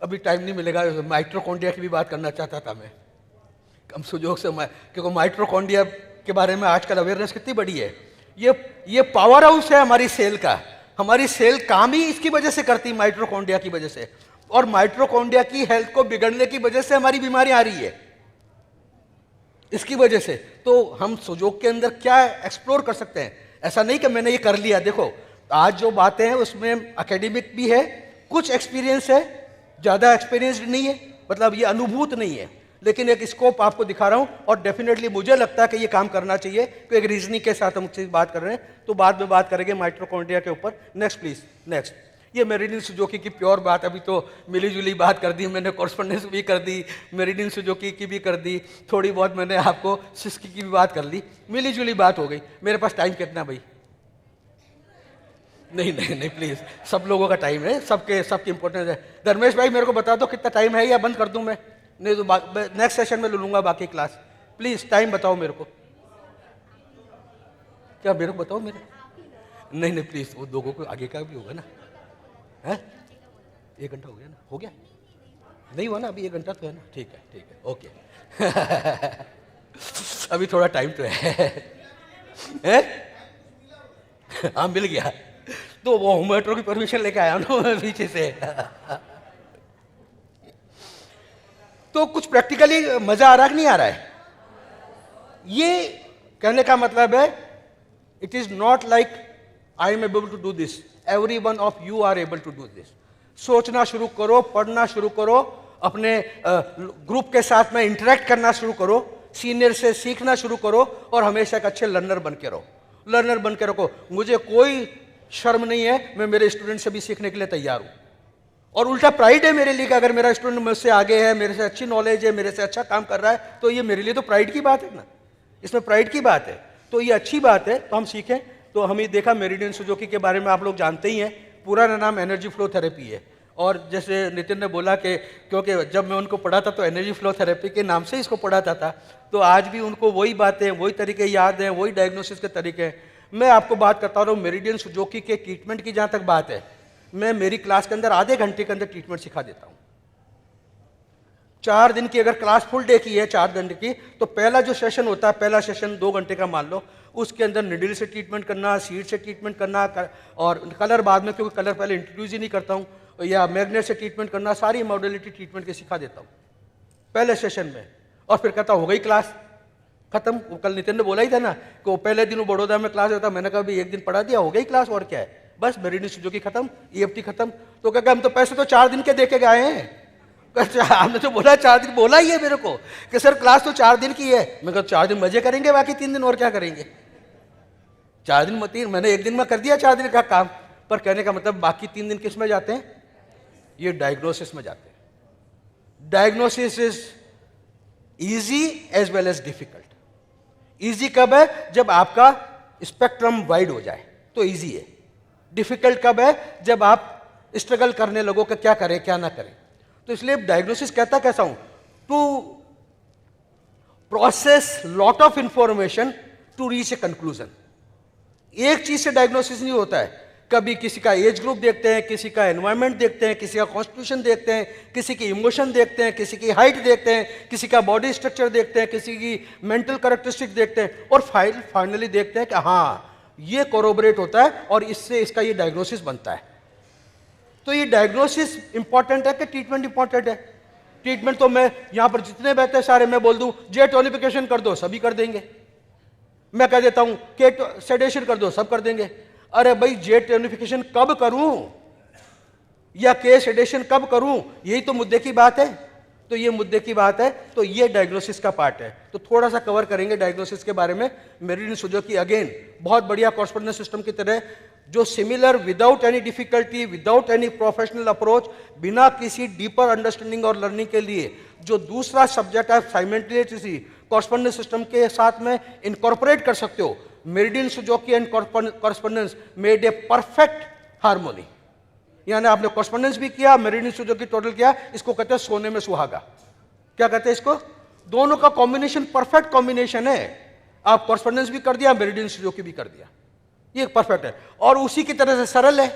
अभी टाइम नहीं मिलेगा, माइट्रोकॉन्ड्रिया की भी बात करना चाहता था मैं, कम सुजोग से, क्योंकि माइट्रोकॉन्ड्रिया के बारे में आजकल अवेयरनेस कितनी बड़ी है। ये पावर हाउस है हमारी सेल का। हमारी सेल काम ही इसकी वजह से करती है, माइट्रोकॉन्ड्रिया की वजह से। और माइट्रोकॉन्ड्रिया की हेल्थ को बिगड़ने की वजह से हमारी बीमारी आ रही है, इसकी वजह से। तो हम सुजोग के अंदर क्या एक्सप्लोर कर सकते हैं? ऐसा नहीं कि मैंने ये कर लिया। देखो आज जो बातें हैं उसमें एकेडमिक भी है, कुछ एक्सपीरियंस है, ज़्यादा एक्सपीरियंस्ड नहीं है, मतलब ये अनुभूत नहीं है, लेकिन एक स्कोप आपको दिखा रहा हूं और डेफिनेटली मुझे लगता है कि ये काम करना चाहिए, कि एक रीजनिंग के साथ हम बात कर रहे हैं, तो बाद में बात करेंगे माइटोकॉन्ड्रिया के ऊपर। Next please, next. ये मेरिडियन सुजोकी की प्योर बात, अभी तो मिली जुली बात कर दी मैंने, कॉरस्पॉन्डेंस भी कर दी, मेरिडियन सुजोकी की भी कर दी, थोड़ी बहुत मैंने आपको सिस्की की भी बात कर ली, मिली जुली बात हो गई। मेरे पास टाइम कितना भाई? नहीं प्लीज, सब लोगों का टाइम है, सबकी इंपॉर्टेंस है। धर्मेश भाई मेरे को बता दो कितना टाइम है, या बंद कर दूं मैं? नहीं तो नेक्स्ट सेशन में ले लूंगा बाकी क्लास। प्लीज टाइम बताओ मेरे को। क्या मेरे को बताओ मेरे? नहीं प्लीज, वो लोगों को आगे का भी होगा ना। है 1 घंटा हो गया ना? हो गया नहीं हुआ ना अभी? 1 घंटा तो है ना? ठीक है ओके। अभी थोड़ा टाइम तो है? हाँ मिल गया, तो वो मेट्रो की परमिशन लेके आया ना मैं पीछे से। तो कुछ प्रैक्टिकली मजा आ रहा है कि नहीं आ रहा है? ये कहने का मतलब है, it is not like I am able to do this, every one of you are able to do this. सोचना शुरू करो, पढ़ना शुरू करो, अपने ग्रुप के साथ में इंटरेक्ट करना शुरू करो, सीनियर से सीखना शुरू करो, और हमेशा एक अच्छे लर्नर बन के रहो, लर्नर बन के रखो। मुझे कोई शर्म नहीं है, मैं मेरे स्टूडेंट से भी सीखने के लिए तैयार हूं, और उल्टा प्राइड है मेरे लिए कि अगर मेरा स्टूडेंट मुझसे आगे है, मेरे से अच्छी नॉलेज है, मेरे से अच्छा काम कर रहा है, तो ये मेरे लिए तो प्राइड की बात है ना, इसमें प्राइड की बात है। तो ये अच्छी बात है, तो हम सीखें। तो हमें देखा मेरिडियन सुजोकी के बारे में आप लोग जानते ही हैं, पूरा नाम एनर्जी फ्लो थेरेपी है। और जैसे नितिन ने बोला कि क्योंकि जब मैं उनको पढ़ा था तो एनर्जी फ्लो थेरेपी के नाम से इसको पढ़ाता था, तो आज भी उनको वही बातें, वही तरीके याद हैं, वही डायग्नोसिस के तरीके हैं। मैं आपको बात करता हूँ मेरिडियन सुजोकी के ट्रीटमेंट की। जहाँ तक बात है, मैं मेरी क्लास के अंदर आधे घंटे के अंदर ट्रीटमेंट सिखा देता हूँ। 4 दिन की अगर क्लास फुल डे की है, 4 घंटे की, तो पहला जो सेशन होता है, पहला सेशन 2 घंटे का मान लो, उसके अंदर निडल से ट्रीटमेंट करना, सीड से ट्रीटमेंट करना, और कलर बाद में, क्योंकि कलर पहले इंट्रोड्यूस ही नहीं करता हूँ, या मैग्नेट से ट्रीटमेंट करना, सारी मॉडलिटी ट्रीटमेंट के सिखा देता हूँ पहले सेशन में। और फिर कहता हो गई क्लास खत्म। वो कल नितिन ने बोला ही था ना कि वो पहले दिन वो बड़ौदा में क्लास होता, मैंने कहा भी 1 दिन पढ़ा दिया, हो गई क्लास, और क्या है, बस मेरिडियन सुजोकी खत्म, EFT खत्म। तो क्या हम तो पैसे तो 4 दिन के दे के गए हैं। हमने तो बोला 4 दिन, बोला ही है मेरे को कि सर क्लास तो 4 दिन की है। मैं कहा 4 दिन मजे करेंगे, बाकी 3 दिन और क्या करेंगे? 4 दिन मत, मैंने 1 दिन में कर दिया 4 दिन का काम। पर कहने का मतलब बाकी 3 दिन किस में जाते हैं? ये डायग्नोसिस में जाते हैं। Diagnosis is easy as well as difficult. Easy कब है? जब आपका स्पेक्ट्रम वाइड हो जाए तो इजी है। डिफिकल्ट कब है? जब आप स्ट्रगल करने लगो कि क्या करें क्या ना करें। तो इसलिए डायग्नोसिस कहता कैसा हूं? To process lot of information to reach a conclusion. एक चीज से डायग्नोसिस नहीं होता है। कभी किसी का एज ग्रुप देखते हैं, किसी का एनवायरनमेंट देखते हैं, किसी का कॉन्स्टिट्यूशन देखते हैं, किसी की इमोशन देखते हैं, किसी की हाइट देखते हैं, किसी का बॉडी स्ट्रक्चर देखते हैं, किसी की मेंटल कैरेक्टरिस्टिक देखते हैं, और फाइनली देखते हैं कि हाँ ये कोरोबरेट होता है और इससे इसका ये डायग्नोसिस बनता है। तो ये डायग्नोसिस इंपॉर्टेंट है कि ट्रीटमेंट इंपॉर्टेंट है? ट्रीटमेंट तो मैं यहां पर जितने बैठे सारे मैं बोल दूं जे टोनिफिकेशन कर दो, सभी कर देंगे। मैं कह देता हूं के सेडेशन कर दो, सब कर देंगे। अरे भाई जे टोनिफिकेशन कब करूं या के सेडेशन कब करूं, यही तो मुद्दे की बात है। तो ये मुद्दे की बात है, तो ये डायग्नोसिस का पार्ट है। तो थोड़ा सा कवर करेंगे डायग्नोसिस के बारे में। मेरिडियन सुजोकी अगेन बहुत बढ़िया कॉरस्पॉन्डेंस सिस्टम की तरह, जो similar, without any difficulty, without any professional approach, बिना किसी डीपर अंडरस्टैंडिंग और लर्निंग के लिए जो दूसरा सब्जेक्ट है साइमल्टेनियसली कॉरस्पॉन्डेंस सिस्टम के साथ में इनकॉर्पोरेट कर सकते हो। Meridian Su Jok and correspondence made a perfect harmony. यानी आपने कॉरस्पॉन्डेंस भी किया, मेरिडियन सुजोकी टोटल किया, इसको कहते हैं सोने में सुहागा। क्या कहते हैं इसको? दोनों का कॉम्बिनेशन परफेक्ट कॉम्बिनेशन है। आप कॉरस्पॉन्डेंस भी कर दिया, मेरिडियन सुजोकी भी कर दिया, ये परफेक्ट है। और उसी की तरह से सरल है,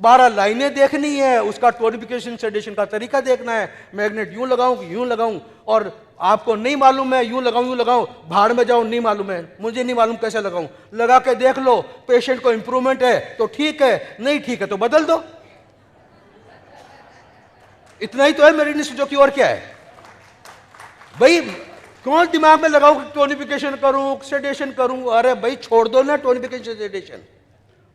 12 लाइनें देखनी है, उसका टोनिफिकेशन सेडेशन का तरीका देखना है। मैग्नेट यूं लगाऊं कि यूं लगाऊं, और आपको नहीं मालूम है यूं लगाऊं, भाड़ में जाऊं, नहीं मालूम है, मुझे नहीं मालूम कैसे लगाऊं, लगा के देख लो। पेशेंट को इंप्रूवमेंट है तो ठीक है, नहीं ठीक है तो बदल दो। इतना ही तो है मेरिडियन सुजोकी, और क्या है भाई? क्यों दिमाग में लगाओ टोनिफिकेशन करूं, सेडेशन करूं? अरे भाई छोड़ दो ना टोनिफिकेशन सेडेशन,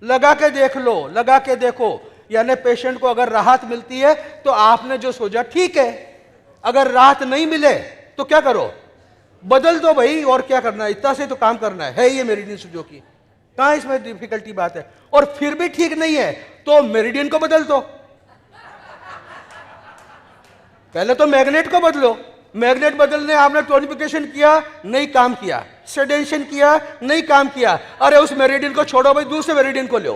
लगा के देख लो, लगा के देखो। यानी पेशेंट को अगर राहत मिलती है तो आपने जो सोचा ठीक है, अगर राहत नहीं मिले तो क्या करो, बदल दो भाई, और क्या करना है, इतना से तो काम करना है ये मेरिडियन सुजोकी, कहां इसमें डिफिकल्टी बात है। और फिर भी ठीक नहीं है तो मेरिडियन को बदल दो, पहले तो मैग्नेट को बदलो, मैग्नेट बदलने आपने टोनिफिकेशन किया नहीं काम किया, सेडेंशन किया नहीं काम किया, अरे उस मेरिडियन को छोड़ो भाई, दूसरे मेरिडियन को लो,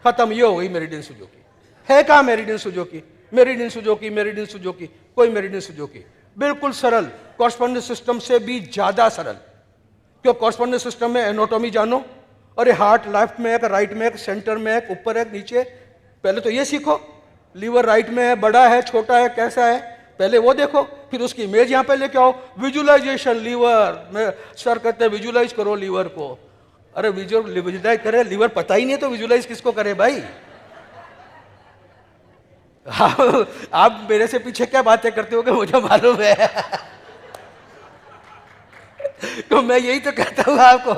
खत्म, ये हो गई मेरिडियन सुजोकी। है कहां meridian Suzuki, meridian Suzuki, meridian Suzuki, कोई मेरिडियन सुजोकी, बिल्कुल सरल, कॉरस्पॉन्डेंस सिस्टम से भी ज्यादा सरल। क्यों, कॉरस्पॉन्डेंस सिस्टम में एनाटॉमी जानो, अरे हार्ट लेफ्ट में है, राइट में है, सेंटर में है, ऊपर है, नीचे, पहले तो ये सीखो, लीवर राइट में है, बड़ा है, छोटा है, कैसा है, पहले वो देखो, फिर उसकी इमेज यहां पे लेके आओ, विजुअलाइजेशन, लीवर में सर कहते हैं विजुअलाइज करो लीवर को, अरे विजुअलाइज करे, लीवर पता ही नहीं है तो विजुअलाइज किसको करे भाई। आप मेरे से पीछे क्या बातें करते हो कि मुझे मालूम है। तो मैं यही तो कहता हूं आपको,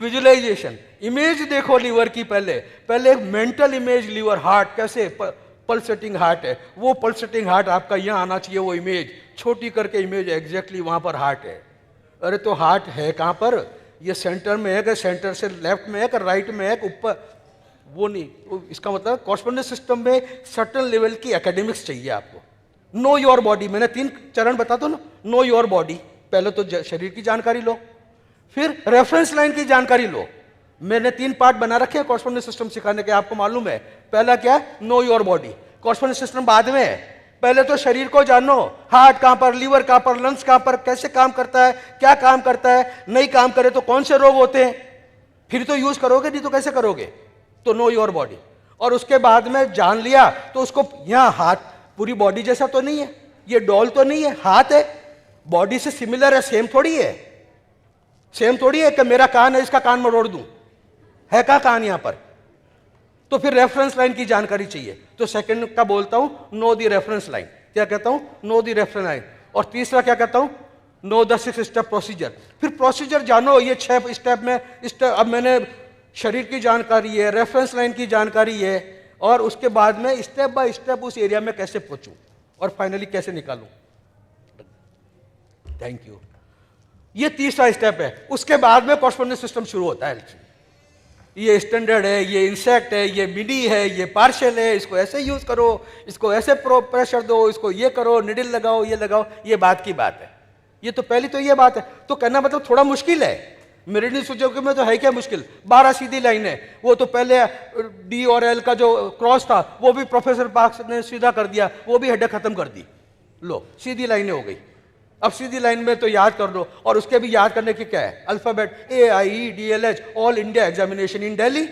विजुअलाइजेशन, इमेज देखो लीवर की, पहले एक मेंटल इमेज, लीवर हार्ट कैसे पल्सेटिंग हार्ट है, वो पल्सेटिंग हार्ट आपका यहां आना चाहिए, वो इमेज छोटी करके इमेज एग्जैक्टली वहां पर हार्ट है। अरे तो हार्ट है कहां पर, ये सेंटर में है कि सेंटर से लेफ्ट में है कि राइट में है कि ऊपर, वो नहीं, इसका मतलब कॉरस्पॉन्डेंस सिस्टम में सर्टेन लेवल की एकेडमिक्स चाहिए आपको। नो योर बॉडी, मैंने 3 चरण बता दो ना, नो योर बॉडी, पहले तो शरीर की जानकारी लो, फिर रेफरेंस लाइन की जानकारी लो। मैंने 3 पार्ट बना रखे हैं कॉरस्पॉन्डेंस सिस्टम सिखाने के, आपको मालूम है। पहला क्या, know your body, correspondence system बाद में है, पहले तो शरीर को जानो, हार्ट कहां पर, लीवर कहां पर, लंग्स कहां पर, कैसे काम करता है, क्या काम करता है, नहीं काम करे तो कौन से रोग होते हैं, फिर तो यूज करोगे, नहीं तो कैसे करोगे। तो नो योर बॉडी, और उसके बाद में जान लिया तो उसको, यहां हाथ पूरी बॉडी जैसा तो नहीं है, ये डॉल तो नहीं है, हाथ है, बॉडी से सिमिलर है, सेम थोड़ी है, सेम थोड़ी है कि मेरा कान है इसका कान मरोड़ दूं, है का कान यहां पर। तो फिर रेफरेंस लाइन की जानकारी चाहिए, तो सेकंड का बोलता हूं नो दी रेफरेंस लाइन, क्या कहता हूं, नो दी रेफरेंस लाइन। और तीसरा क्या कहता हूं, नो द 6 स्टेप प्रोसीजर। फिर प्रोसीजर जानो, ये 6 स्टेप में अब मैंने शरीर की जानकारी है, रेफरेंस लाइन की जानकारी है, और उसके बाद में स्टेप बाय स्टेप उस एरिया में कैसे पहुंचूं और फाइनली कैसे निकालूं। Thank you. ये तीसरा स्टेप है, उसके बाद में कॉरस्पॉन्डेंस सिस्टम शुरू होता है। ये स्टैंडर्ड है, ये इंसेक्ट है, ये मिडी है, ये पार्शियल है, इसको ऐसे यूज करो, इसको ऐसे प्रेशर दो, इसको ये करो, निडल लगाओ, ये लगाओ, ये बात की बात है। ये तो पहली तो ये बात है, तो कहना मतलब थोड़ा मुश्किल है। मेरिडियन सुजोकी में तो है क्या मुश्किल, 12 सीधी लाइन है, वो तो पहले डी और एल का जो क्रॉस था वो भी प्रोफेसर पार्क्स ने सीधा कर दिया, वो भी हेडेक खत्म कर दी, लो सीधी लाइनें हो गई। अब सीधी लाइन में तो याद कर लो, और उसके भी याद करने की क्या है, alphabet AIEDLH, all India examination in Delhi,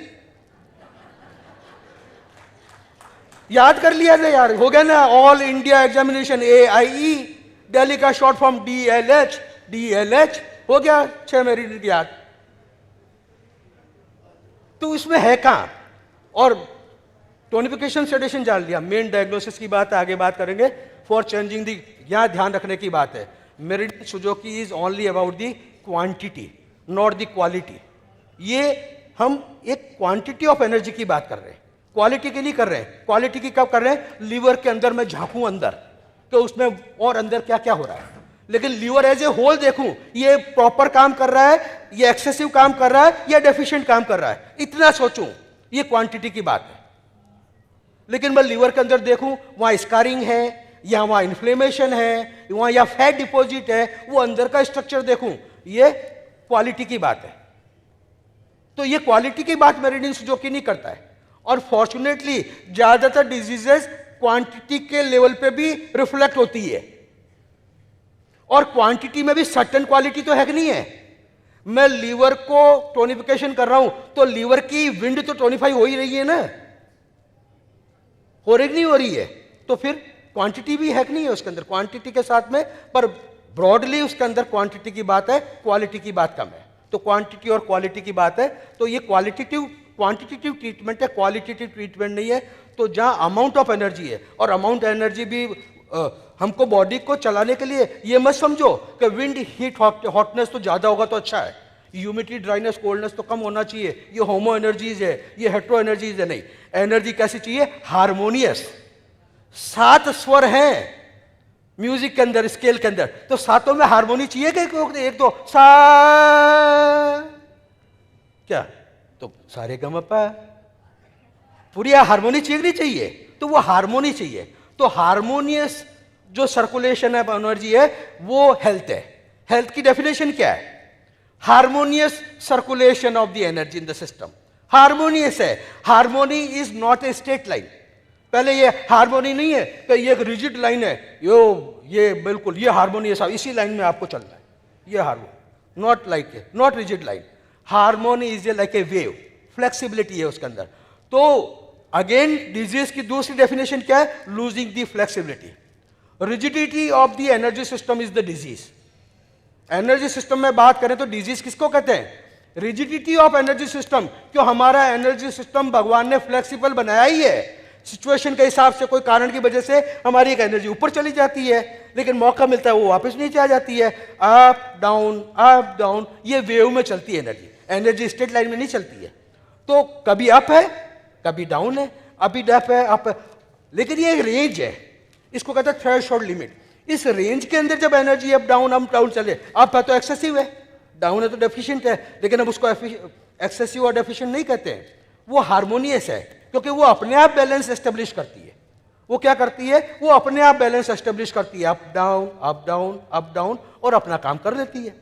याद कर लिया था यार, हो गया ना, all India examination AIE, Delhi का शॉर्ट फॉर्म DLH हो गया, 6 मेरिडियन याद। तो इसमें है कहां, और टोनिफिकेशन सेडेशन जान लिया, मेन डायग्नोसिस की बात है, आगे बात करेंगे। फॉर चेंजिंग दी, यहां ध्यान रखने की बात है, meridian Su Jok is only about the quantity not the quality. ये हम एक क्वांटिटी ऑफ एनर्जी की बात कर रहे हैं, क्वालिटी की नहीं कर रहे हैं। क्वालिटी की कब कर रहे हैं, लीवर के अंदर मैं झांकूं अंदर तो उसमें और अंदर क्या क्या हो रहा है, लेकिन लीवर एज ए होल देखूं, ये प्रॉपर काम कर रहा है, ये एक्सेसिव काम कर रहा है या डेफिशिएंट काम कर रहा है, इतना सोचूं, ये क्वांटिटी की बात है। लेकिन मैं लीवर के अंदर देखूं, वहां स्कारिंग है या वहां इन्फ्लेमेशन है, वहां या फैट डिपॉजिट है, वो अंदर का स्ट्रक्चर देखूं, ये क्वालिटी की बात है। तो ये क्वालिटी की बात मेरिडियन सुजोकी नहीं करता है। और फॉर्चुनेटली ज्यादातर डिजीजेस क्वांटिटी के लेवल पे भी रिफ्लेक्ट होती है, और क्वांटिटी में भी सर्टेन क्वालिटी तो है कि नहीं है। मैं लीवर को टोनिफिकेशन कर रहा हूं तो लीवर की विंड तो टोनिफाई हो ही रही है ना, हो रही नहीं हो रही है, तो फिर क्वांटिटी भी है कि नहीं है उसके अंदर, क्वांटिटी के साथ में, पर ब्रॉडली उसके अंदर क्वांटिटी की बात है, क्वालिटी की बात कम है। तो क्वांटिटी और क्वालिटी की बात है, तो ये क्वांटिटेटिव ट्रीटमेंट है, क्वालिटेटिव ट्रीटमेंट नहीं है। तो जहां अमाउंट ऑफ एनर्जी है, और अमाउंट एनर्जी भी हमको बॉडी को चलाने के लिए, ये मत समझो कि विंड हीट हॉटनेस तो ज्यादा होगा तो अच्छा है, ह्यूमिडिटी ड्राइनेस कोल्डनेस तो कम होना चाहिए, ये होमो एनर्जीज है, ये हेट्रो एनर्जीज है, नहीं। एनर्जी कैसी चाहिए, हारमोनियस, 7 स्वर हैं म्यूजिक के अंदर, स्केल के अंदर, तो सातों में हारमोनी चाहिए कि एक दो सा, क्या तो सारे गमपा, पूरी हारमोनी चाहिए नहीं चाहिए? तो वो हारमोनी चाहिए। तो हारमोनियस जो सर्कुलेशन है एनर्जी है वो हेल्थ है। हेल्थ की डेफिनेशन क्या है? Harmonious circulation of the energy in the system. Harmonious है। Harmony is not a straight line. पहले ये हारमोनी नहीं है कि ये एक रिजिड लाइन है, ये बिल्कुल ये हारमोनियस, इसी लाइन में आपको चलना है, ये harmony, not like a, not rigid line. Harmony is a like a wave, flexibility है उसके अंदर। तो अगेन डिजीज की दूसरी डेफिनेशन क्या है? Losing the flexibility. Rigidity of the energy system is the disease. Energy system में बात करें तो डिजीज किसको कहते हैं? Rigidity of energy system. क्यों? हमारा एनर्जी सिस्टम भगवान ने फ्लेक्सिबल बनाया ही है। सिचुएशन के हिसाब से, कोई कारण की वजह से हमारी एक एनर्जी ऊपर चली जाती है, लेकिन मौका मिलता है वो वापस नीचे आ जाती है। अप डाउन, ये वेव में चलती है एनर्जी। एनर्जी स्ट्रेट लाइन में नहीं चलती है। तो कभी अप है, कभी डाउन है, अभी अप है, अप है। लेकिन ये एक रेंज है, इसको कहते हैं थ्रेशोल्ड लिमिट। इस रेंज के अंदर जब एनर्जी अप डाउन चले, अप है तो एक्सेसिव है, डाउन है तो डेफिशिएंट है, लेकिन अब उसको एक्सेसिव और डेफिशिएंट नहीं कहते हैं, वो हारमोनियस है, क्योंकि वो अपने आप बैलेंस एस्टेब्लिश करती है। वो क्या करती है? वो अपने आप बैलेंस एस्टेब्लिश करती है, अप डाउन, और अपना काम कर लेती है।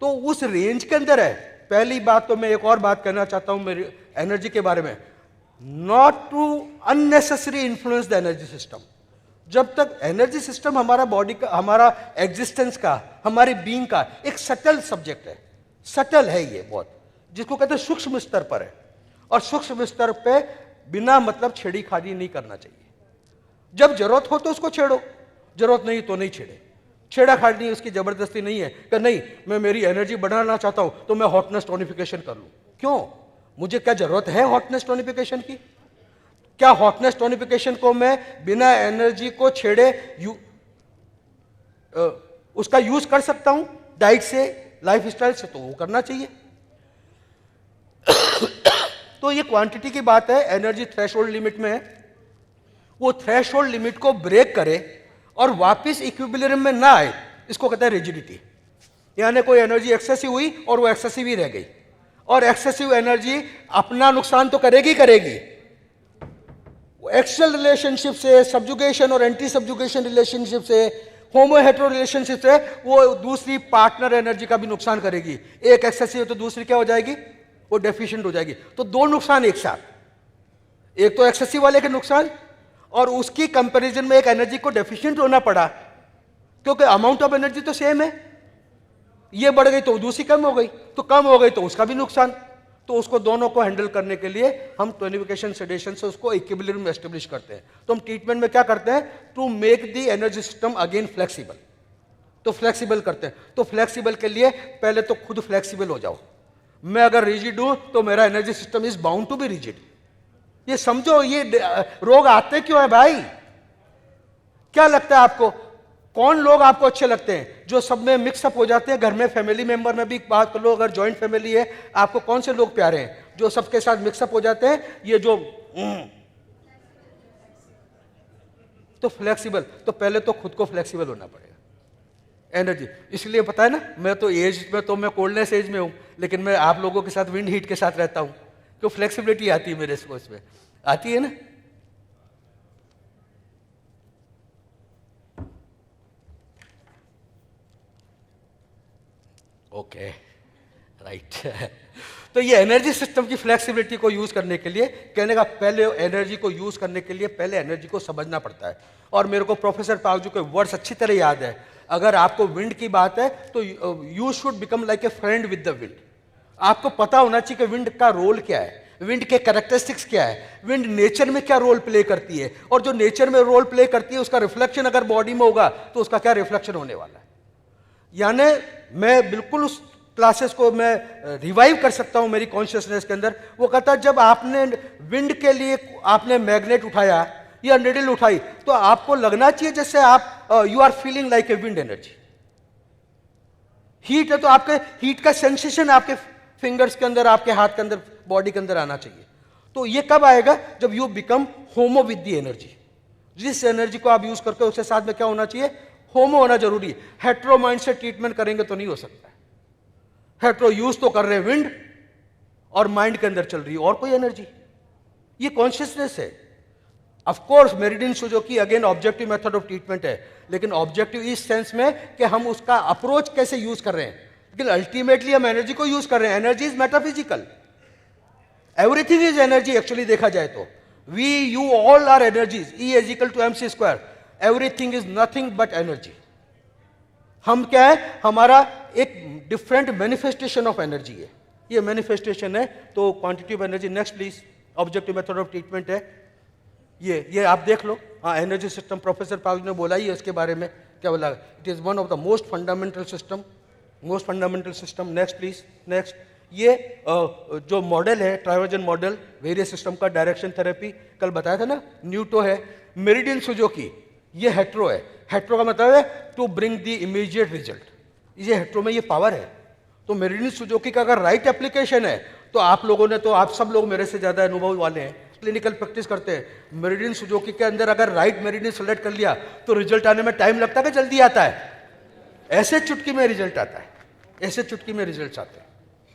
तो उस रेंज के अंदर है। पहली बात तो मैं एक और बात कहना चाहता हूं मेरी एनर्जी के बारे में, not to unnecessary influence the energy system. जब तक एनर्जी सिस्टम हमारा बॉडी का, हमारा एग्जिस्टेंस का, हमारी बीइंग का एक सटल सब्जेक्ट है, सटल है ये बहुत, जिसको कहते हैं सूक्ष्म स्तर पर है। और सूक्ष्म स्तर पे बिना मतलब छेड़ी खाड़ी नहीं करना चाहिए। जब जरूरत हो तो उसको छेड़ो, जरूरत नहीं तो नहीं छेड़े। छेड़ा खाड़ी उसकी जबरदस्ती नहीं है कि नहीं मैं मेरी एनर्जी बढ़ाना चाहता हूं तो मैं हॉटनेस टोनिफिकेशन कर लूं। क्यों? मुझे क्या जरूरत है हॉटनेस टोनिफिकेशन की? क्या हॉटनेस टोनिफिकेशन को मैं बिना एनर्जी को छेड़े उसका यूज कर सकता हूं डाइट से, लाइफस्टाइल से? तो वो करना चाहिए। तो ये क्वांटिटी की बात है, एनर्जी थ्रेशोल्ड लिमिट में है। वो थ्रेशोल्ड लिमिट को ब्रेक करे और वापस इक्विलिब्रियम में ना आए, इसको कहते हैं रिजिडिटी। यानी कोई एनर्जी एक्सेसिव हुई और वो एक्सेसिव ही रह गई। और एक्सेसिव एनर्जी अपना नुकसान तो करेगी। एक्सियल रिलेशनशिप से, सब्जुगेशन और एंटी सब्जुगेशन रिलेशनशिप से, होमो हेटेरो रिलेशनशिप से वो दूसरी पार्टनर एनर्जी का भी नुकसान करेगी। एक एक्सेसिव है तो दूसरी क्या हो जाएगी? वो डेफिशिएंट हो जाएगी। तो दो नुकसान एक साथ, एक तो एक्सेसिव वाले के नुकसान और उसकी कंपैरिजन में एक एनर्जी को डेफिशिएंट होना पड़ा, क्योंकि अमाउंट ऑफ एनर्जी तो सेम है। ये बढ़ गई तो दूसरी कम हो गई, तो कम हो गई तो उसका भी नुकसान। तो उसको दोनों को हैंडल करने के लिए हम टोनिफिकेशन सेडेशन से उसको इक्विलिब्रियम में एस्टेब्लिश करते हैं। तो हम ट्रीटमेंट में क्या करते हैं? To make the energy system again flexible. तो फ्लेक्सिबल करते हैं। तो फ्लेक्सिबल के लिए पहले तो खुद फ्लेक्सिबल हो जाओ। मैं अगर रिजिड हूं तो मेरा energy system is bound to be rigid. ये समझो, ये रोग आते क्यों है भाई? क्या लगता है आपको? कौन लोग आपको अच्छे लगते हैं? जो सब में मिक्सअप हो जाते हैं। घर में फैमिली मेंबर में भी बात कर लो, अगर जॉइंट फैमिली है, आपको कौन से लोग प्यारे हैं? जो सबके साथ मिक्सअप हो जाते हैं, ये जो तो फ्लेक्सिबल। तो पहले तो खुद को फ्लेक्सिबल होना पड़ेगा। एनर्जी इसलिए पता है ना, मैं तो एज में तो मैं कोल्डनेस एज में हूं, लेकिन मैं आप लोगों के साथ विंड हीट के साथ रहता हूं, क्यों? फ्लेक्सिबिलिटी आती है मेरे को, इसमें आती है ना। Okay, right. तो ये एनर्जी सिस्टम की फ्लेक्सिबिलिटी को यूज करने के लिए, कहने का पहले एनर्जी को यूज करने के लिए पहले एनर्जी को समझना पड़ता है। और मेरे को प्रोफेसर पावजू के वर्ड्स अच्छी तरह याद है। अगर आपको विंड की बात है तो you should become like a friend with the wind. आपको पता होना चाहिए कि विंड का रोल क्या है, विंड के कैरेक्टरिस्टिक्स क्या है, विंड नेचर में क्या रोल प्ले करती है, और जो नेचर में रोल प्ले करती है उसका रिफ्लेक्शन अगर बॉडी में होगा तो उसका क्या रिफ्लेक्शन होने वाला है। यानी मैं बिल्कुल उस क्लासेस को मैं रिवाइव कर सकता हूं मेरी कॉन्शियसनेस के अंदर। वो कहता है जब आपने विंड के लिए आपने मैग्नेट उठाया या निडल उठाई तो आपको लगना चाहिए जैसे आप you are feeling like a wind energy. Heat है तो आपके हीट का सेंसेशन आपके फिंगर्स के अंदर, आपके हाथ के अंदर, बॉडी के अंदर आना चाहिए। तो ये कब आएगा? जब you become homo with the energy. जिस एनर्जी को आप यूज करते हो उसके साथ में क्या होना चाहिए? होमो होना जरूरी है। हेट्रो माइंड से ट्रीटमेंट करेंगे तो नहीं हो सकता है। हेट्रो यूज तो कर रहे हैं विंड और माइंड के अंदर चल रही है और कोई एनर्जी, ये कॉन्शियसनेस है। Of course meridian Suzuki again objective method of treatment है, लेकिन ऑब्जेक्टिव इस सेंस में कि हम उसका अप्रोच कैसे यूज कर रहे हैं, लेकिन अल्टीमेटली हम एनर्जी को यूज कर रहे हैं। Energy is metaphysical, everything is energy actually देखा जाए तो। We you all are energies, E is equal to mc square, everything is nothing but energy. हम क्या है, हमारा एक डिफरेंट मैनिफेस्टेशन ऑफ एनर्जी है, ये मैनिफेस्टेशन है। तो quantity of energy, next please, objective method of treatment है ये आप देख लो। हाँ, एनर्जी सिस्टम प्रोफेसर पाल ने बोला ही है उसके बारे में, क्या बोला, it is one of the most fundamental system, most fundamental system. Next please, next. ये जो मॉडल है ट्राइवर्जन मॉडल वेरियस सिस्टम का, डायरेक्शन थेरेपी कल बताया था ना, न्यूटो है, मेरिडियन सुजुकी ये हेट्रो है। हेट्रो का मतलब है to bring the immediate result, ये हेट्रो में ये पावर है। तो मेरिडियन सुजुकी का अगर राइट एप्लीकेशन है तो आप लोगों ने तो, आप सब लोग मेरे से ज्यादा अनुभव वाले हैं, क्लिनिकल प्रैक्टिस करते हैं। मेरिडियन सुजुकी के अंदर अगर राइट मेरिडियन सेलेक्ट कर लिया तो रिजल्ट आने में टाइम लगता है कि जल्दी आता है? ऐसे चुटकी में रिजल्ट आता है, ऐसे चुटकी में रिजल्ट आते हैं,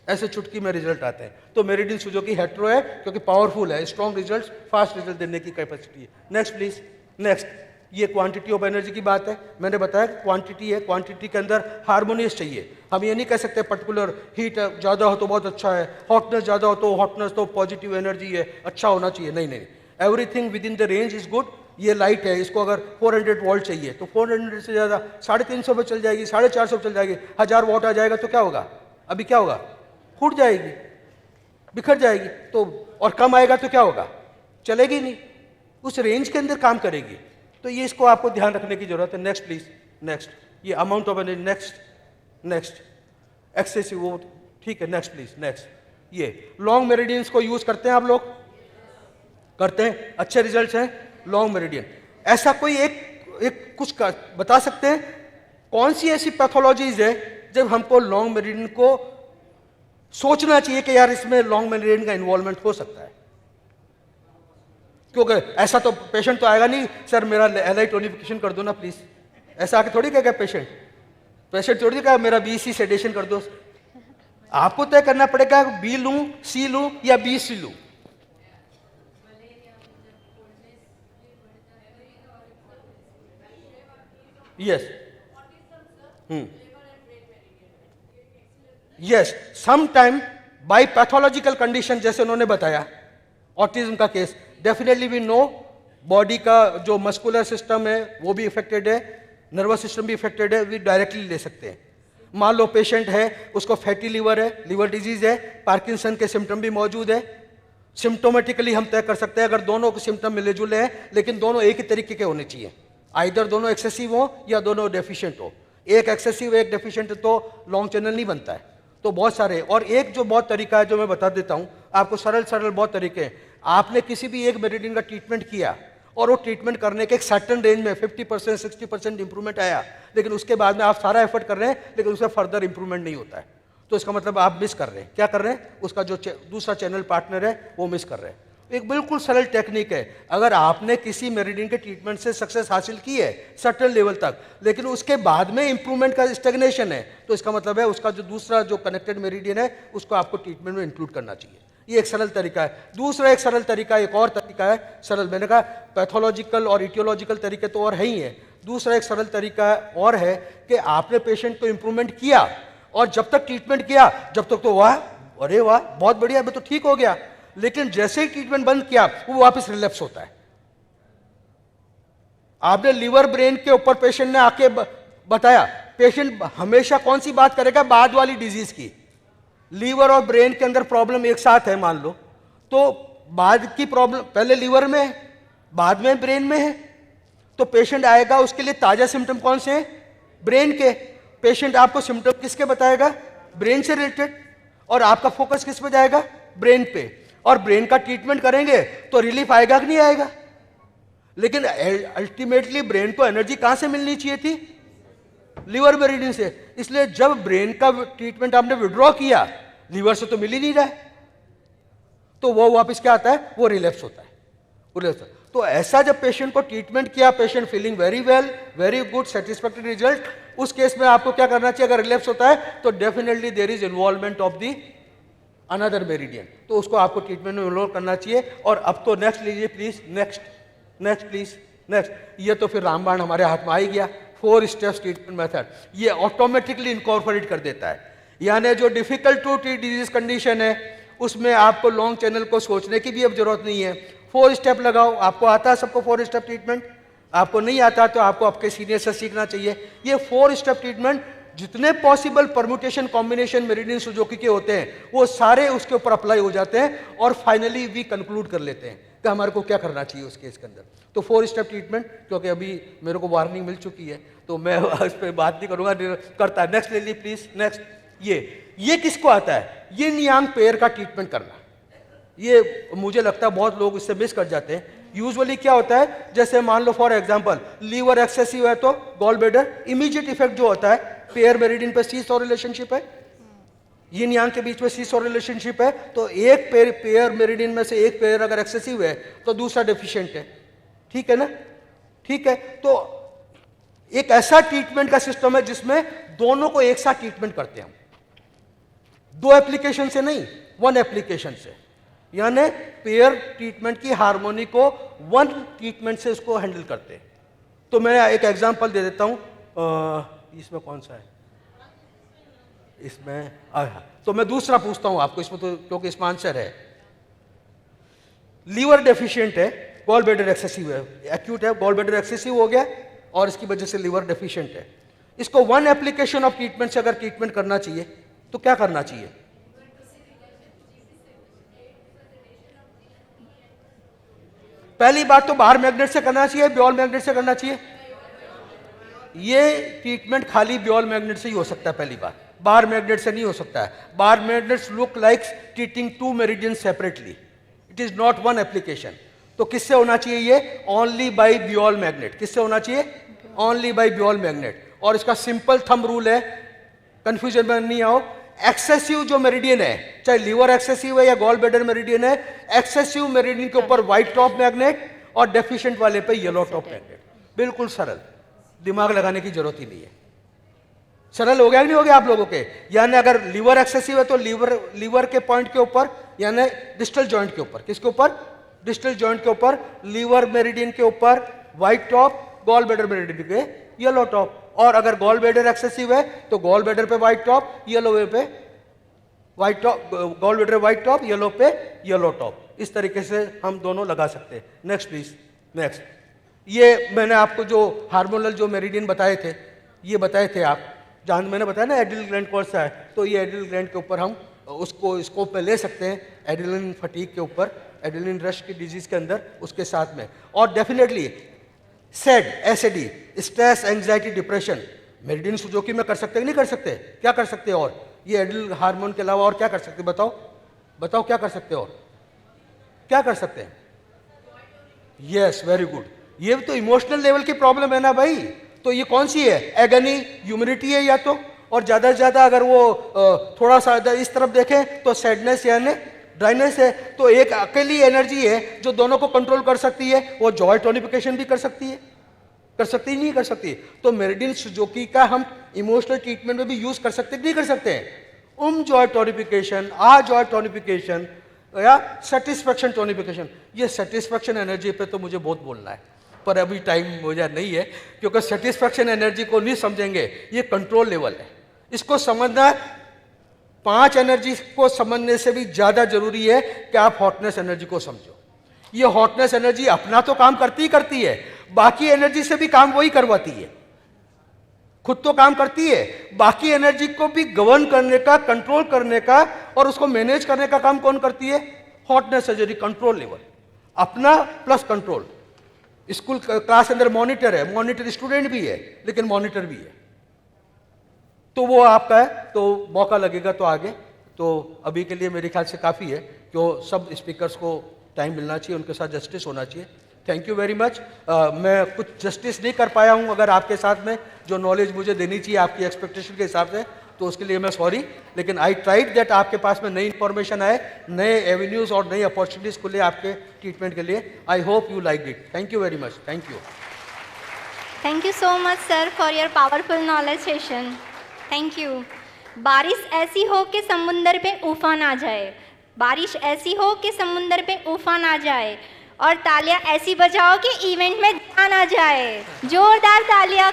ऐसे चुटकी में रिजल्ट आते हैं। तो मेरिडियन सुजुकी हेट्रो है क्योंकि पावरफुल है, स्ट्रॉन्ग रिजल्ट, फास्ट रिजल्ट देने की कैपेसिटी है। Next please, next. ये क्वांटिटी ऑफ एनर्जी की बात है, मैंने बताया क्वांटिटी है, क्वांटिटी के अंदर हार्मोनियस चाहिए। हम ये नहीं कह सकते पर्टिकुलर हीट ज़्यादा हो तो बहुत अच्छा है, हॉटनेस ज़्यादा हो तो हॉटनेस तो पॉजिटिव एनर्जी है, अच्छा होना चाहिए, नहीं नहीं, everything with in the range is good. ये लाइट है, इसको अगर 400 वोल्ट चाहिए तो 400 से ज़्यादा 350 पे चल जाएगी, 450 पे चल जाएगी, 1000 वोल्ट आ जाएगा तो क्या होगा, अभी क्या होगा, फूट जाएगी, बिखर जाएगी। तो और कम आएगा तो क्या होगा, चलेगी नहीं, उस रेंज के अंदर काम करेगी। तो ये इसको आपको ध्यान रखने की जरूरत है। Next please, next. ये amount of energy, next, next. Excessive वो ठीक है, नेक्स्ट प्लीज, नेक्स्ट। ये लॉन्ग मेरिडियंस को यूज करते हैं आप लोग, करते हैं, अच्छे रिजल्ट्स हैं लॉन्ग मेरिडियन। ऐसा कोई एक कुछ बता सकते हैं कौन सी ऐसी पैथोलॉजीज है जब हमको लॉन्ग मेरिडियन को सोचना चाहिए कि यार इसमें लॉन्ग मेरिडियन का इन्वॉल्वमेंट हो सकता है? क्योंकि ऐसा तो पेशेंट तो आएगा नहीं, सर मेरा एलआई टोनिफिकेशन कर दो ना प्लीज, ऐसा आके थोड़ी कहेगा पेशेंट थोड़ी कहेगा मेरा बीसी सेडेशन कर दो। आपको तय करना पड़ेगा बी लूं, सी लूं या बीसी लूं। Yes, yes, some time by pathological condition, जैसे उन्होंने बताया ऑटिज्म का case, definitely we know body का जो मस्कुलर सिस्टम है वो भी इफेक्टेड है, नर्वस सिस्टम भी इफेक्टेड है, वी डायरेक्टली ले सकते हैं। मान लो पेशेंट है, उसको फैटी लीवर है, लीवर डिजीज है, पार्किंसन के सिम्टम भी मौजूद है, सिम्टोमेटिकली हम तय कर सकते हैं अगर दोनों के सिम्टम मिले जुले हैं, लेकिन दोनों एक ही तरीके के होने चाहिए, आइदर दोनों एक्सेसिव हो या दोनों डेफिशिएंट हो। एक एक्सेसिव एक डेफिशिएंट तो लॉन्ग चैनल नहीं बनता है। तो बहुत सारे, और एक जो बहुत तरीका है जो मैं बता देता हूं आपको, सरल बहुत तरीके हैं। आपने किसी भी एक मेरिडियन का ट्रीटमेंट किया और वो ट्रीटमेंट करने के एक सर्टेन रेंज में 50% 60% इंप्रूवमेंट आया, लेकिन उसके बाद में आप सारा एफर्ट कर रहे हैं लेकिन उसमें फर्दर इंप्रूवमेंट नहीं होता है, तो इसका मतलब आप मिस कर रहे हैं। क्या कर रहे हैं, उसका जो दूसरा चैनल पार्टनर है वो मिस कर रहे हैं। एक बिल्कुल सरल टेक्निक है, अगर आपने किसी मेरिडियन के ट्रीटमेंट से सक्सेस हासिल की है सर्टेन लेवल तक, लेकिन उसके बाद में इंप्रूवमेंट का स्टेग्नेशन है, तो इसका मतलब है उसका जो दूसरा जो कनेक्टेड मेरिडियन है उसको आपको ट्रीटमेंट में इंक्लूड करना चाहिए। ये एक सरल तरीका है। दूसरा एक सरल तरीका, एक और तरीका है सरल, मैंने कहा पैथोलॉजिकल और इटियोलॉजिकल तरीके तो और है ही है, दूसरा एक सरल तरीका और है कि आपने पेशेंट को इंप्रूवमेंट किया और जब तक ट्रीटमेंट किया जब तक तो वाह, अरे वाह बहुत बढ़िया, मैं तो ठीक हो गया, लेकिन जैसे ही ट्रीटमेंट बंद किया वो वापस रिलैप्स होता है। आपने लीवर ब्रेन के ऊपर पेशेंट ने आके बताया, पेशेंट हमेशा कौन सी बात करेगा, बाद वाली डिजीज की। लीवर और ब्रेन के अंदर प्रॉब्लम एक साथ है मान लो, तो बाद की प्रॉब्लम पहले लीवर में है बाद में ब्रेन में है, तो पेशेंट आएगा, उसके लिए ताजा सिम्टम कौन से हैं, ब्रेन के। पेशेंट आपको सिम्टम किसके बताएगा, ब्रेन से रिलेटेड, और आपका फोकस किस पे जाएगा, ब्रेन पे, और ब्रेन का ट्रीटमेंट करेंगे तो रिलीफ आएगा कि नहीं आएगा। लेकिन अल्टीमेटली ब्रेन को एनर्जी कहां से मिलनी चाहिए थी, लीवर मेरिडियन से। इसलिए जब ब्रेन का ट्रीटमेंट आपने विड्रॉ किया, लीवर से तो मिल ही नहीं रहा है, तो वो वापस क्या आता है, वो रिलैप्स होता है। बोले सर, तो ऐसा जब पेशेंट को ट्रीटमेट किया, patient feeling very well, very good, satisfactory result, उस केस में आपको क्या करना चाहिए? अगर रिलैप्स होता है तो definitely there is involvement of the another meridian, तो उसको आपको ट्रीटमेंट में इन्वॉल्व करना चाहिए। और अब तो नेक्स्ट लीजिए प्लीज, नेक्स्ट प्लीज, नेक्स्ट। ये तो फिर रामबाण हमारे हाथ में आ ही गया, 4 स्टेप्स ट्रीटमेंट मेथड, ये ऑटोमेटिकली इनकॉर्पोरेट कर देता है। यानी जो difficult to treat disease condition है उसमें आपको लॉन्ग चैनल को सोचने की भी अब जरूरत नहीं है, 4 स्टेप लगाओ। आपको आता है सबको 4 स्टेप ट्रीटमेंट? आपको नहीं आता तो आपको आपके सीनियर से सीखना चाहिए। ये 4 स्टेप ट्रीटमेंट जितने possible permutation combination meridian Suzuki के होते हैं वो सारे उसके ऊपर अप्लाई हो जाते हैं और फाइनली वी कंक्लूड कर लेते हैं कि हमारे को क्या करना चाहिए उस केस के अंदर। तो 4 स्टेप ट्रीटमेंट, क्योंकि अभी मेरे को वार्निंग मिल चुकी है तो मैं उस पर बात नहीं करूंगा, करता है। नेक्स्ट ले लीजिए प्लीज, नेक्स्ट। ये किसको आता है? ये नियांग पेयर का ट्रीटमेंट करना। ये मुझे लगता है बहुत लोग इससे मिस कर जाते हैं। यूजुअली क्या होता है, जैसे मान लो फॉर एग्जांपल लीवर एक्सेसिव है तो गॉल ब्लैडर, इमीडिएट इफेक्ट जो होता है पेयर मेरिडियन पे सीसॉ रिलेशनशिप है, यिन यांग के बीच में सीसॉ रिलेशनशिप है, तो एक पेयर मेरिडियन में से एक पेयर अगर एक्सेसिव है तो दूसरा डेफिशिएंट है। ठीक है ना? ठीक है, तो एक ऐसा ट्रीटमेंट का सिस्टम है जिसमें दोनों को एक साथ ट्रीटमेंट करते हैं हम, 2 एप्लीकेशन से नहीं, 1 एप्लीकेशन से। यानी पेयर ट्रीटमेंट की हार्मोनी को 1 ट्रीटमेंट से उसको हैंडल करते हैं। तो मैं एक एग्जांपल दे देता हूं, इसमें कौन सा है? इसमें तो मैं दूसरा पूछता हूं आपको इसमें, तो क्योंकि इसमें आंसर है। लीवर डेफिशिएंट है, गॉल ब्लैडर एक्सेसिव है, एक्यूट है, गॉल ब्लैडर एक्सेसिव हो गया और इसकी वजह से लीवर डेफिशिएंट है। इसको 1 एप्लीकेशन ऑफ ट्रीटमेंट से अगर ट्रीटमेंट करना चाहिए तो क्या करना चाहिए? पहली बात तो बाहर मैग्नेट से करना चाहिए, ब्योल मैग्नेट से करना चाहिए। ये ट्रीटमेंट खाली ब्योल मैग्नेट से ही हो सकता है। पहली बात, बाहर मैग्नेट से नहीं हो सकता है। बाहर magnets look like treating 2 meridian separately, it is not 1 application. तो किससे होना चाहिए ये? ओनली बाय ब्योल मैग्नेट। किससे होना चाहिए? ओनली बाय ब्योल मैग्नेट। और इसका सिंपल थंब रूल है, कंफ्यूजन में नहीं आओ, एक्सेसिव जो मेरिडियन है, चाहे लीवर एक्सेसिव है या गॉल ब्लैडर मेरिडियन है, एक्सेसिव मेरिडियन के ऊपर व्हाइट टॉप मैग्नेट और डेफिशिएंट वाले पे येलो टॉप मैग्नेट। बिल्कुल सरल, दिमाग लगाने की जरूरत ही नहीं है। सरल हो गया कि नहीं हो गया आप लोगों के? यानी अगर लीवर एक्सेसिव है तो लीवर के पॉइंट के ऊपर, यानी डिस्टल जॉइंट के ऊपर, किसके ऊपर? डिस्टल जॉइंट के ऊपर, लीवर मेरिडियन के ऊपर white top, gall bladder meridian पे येलो टॉप। और अगर गॉल ब्लैडर एक्सेसिव है तो गॉल ब्लैडर पे व्हाइट टॉप, येलो पे white top, gall bladder white top, yellow पे येलो टॉप। इस तरीके से हम दोनों लगा सकते हैं। Next please, next. ये मैंने आपको जो हार्मोनल जो मेरिडियन बताए थे, ये बताए थे आप, जहाँ मैंने बताया ना एड्रिनल ग्लैंड कौन सा है, तो ये एड्रिनल ग्लैंड के ऊपर हम उसको स्कोप में ले सकते हैं, एड्रिनलिन फटीग के ऊपर, एड्रिनलिन रश की डिजीज के अंदर उसके साथ में। और definitely said, SAD, stress, anxiety, depression, meridian Suzuki में कर सकते हैं कि नहीं कर सकते? क्या कर सकते हैं? और ये एड्रिनल हार्मोन के अलावा और क्या कर सकते हैं? बताओ क्या कर सकते हैं? और क्या कर सकते हैं? Yes, very good. ये तो इमोशनल लेवल की प्रॉब्लम है ना भाई, तो ये कौन सी है? एगनी, ह्यूमिलिटी है या तो, और ज्यादा से ज्यादा अगर वो थोड़ा सा इस तरफ देखें तो सैडनेस यानी ड्राइनेस है। तो एक अकेली एनर्जी है जो दोनों को कंट्रोल कर सकती है, वो जॉय टोनिफिकेशन भी कर सकती है। कर सकती नहीं कर सकती? तो मेरिडियन सुजुकी का हम इमोशनल ट्रीटमेंट में भी यूज कर सकते नहीं कर सकते? जॉय टोनिफिकेशन, जॉय टोनिफिकेशन या सेटिस्फैक्शन टोनिफिकेशन। ये सेटिस्फैक्शन एनर्जी पे तो मुझे बहुत बोलना है, पर अभी टाइम मुझे नहीं है, क्योंकि सेटिस्फैक्शन एनर्जी को नहीं समझेंगे, ये कंट्रोल लेवल है। इसको समझना 5 एनर्जी को समझने से भी ज्यादा जरूरी है कि आप हॉटनेस एनर्जी को समझो। ये हॉटनेस एनर्जी अपना तो काम करती ही करती है, बाकी एनर्जी से भी काम वही करवाती है। खुद तो काम करती है, बाकी एनर्जी को भी गवर्न करने का, कंट्रोल करने का और उसको मैनेज करने का काम कौन करती है? हॉटनेस एनर्जी, कंट्रोल लेवल, अपना प्लस कंट्रोल। स्कूल क्लास के अंदर मॉनिटर है, मॉनिटर स्टूडेंट भी है लेकिन मॉनिटर भी है, तो वो आपका है। तो मौका लगेगा तो आगे, तो अभी के लिए मेरे ख्याल से काफ़ी है, जो सब स्पीकर्स को टाइम मिलना चाहिए, उनके साथ जस्टिस होना चाहिए। Thank you very much. मैं कुछ जस्टिस नहीं कर पाया हूँ, अगर आपके साथ में जो नॉलेज मुझे देनी चाहिए आपकी एक्सपेक्टेशन के हिसाब से, तो उसके लिए मैं सॉरी, लेकिन आई ट्राइड दैट आपके पास में नई इन्फॉर्मेशन आए, नए एवेन्यूज़ और नई अपॉर्चुनिटीज़ खुले आपके ट्रीटमेंट के लिए। I hope you like it. Thank you very much. Thank you. Thank you so much sir for your powerful knowledge session. Thank you. बारिश ऐसी हो कि समुंदर पे उफान आ जाए, बारिश ऐसी हो कि समुंदर पे उफान आ जाए, और तालियां ऐसी बजाओ कि इवेंट में जान आ जाए। जोरदार तालियां।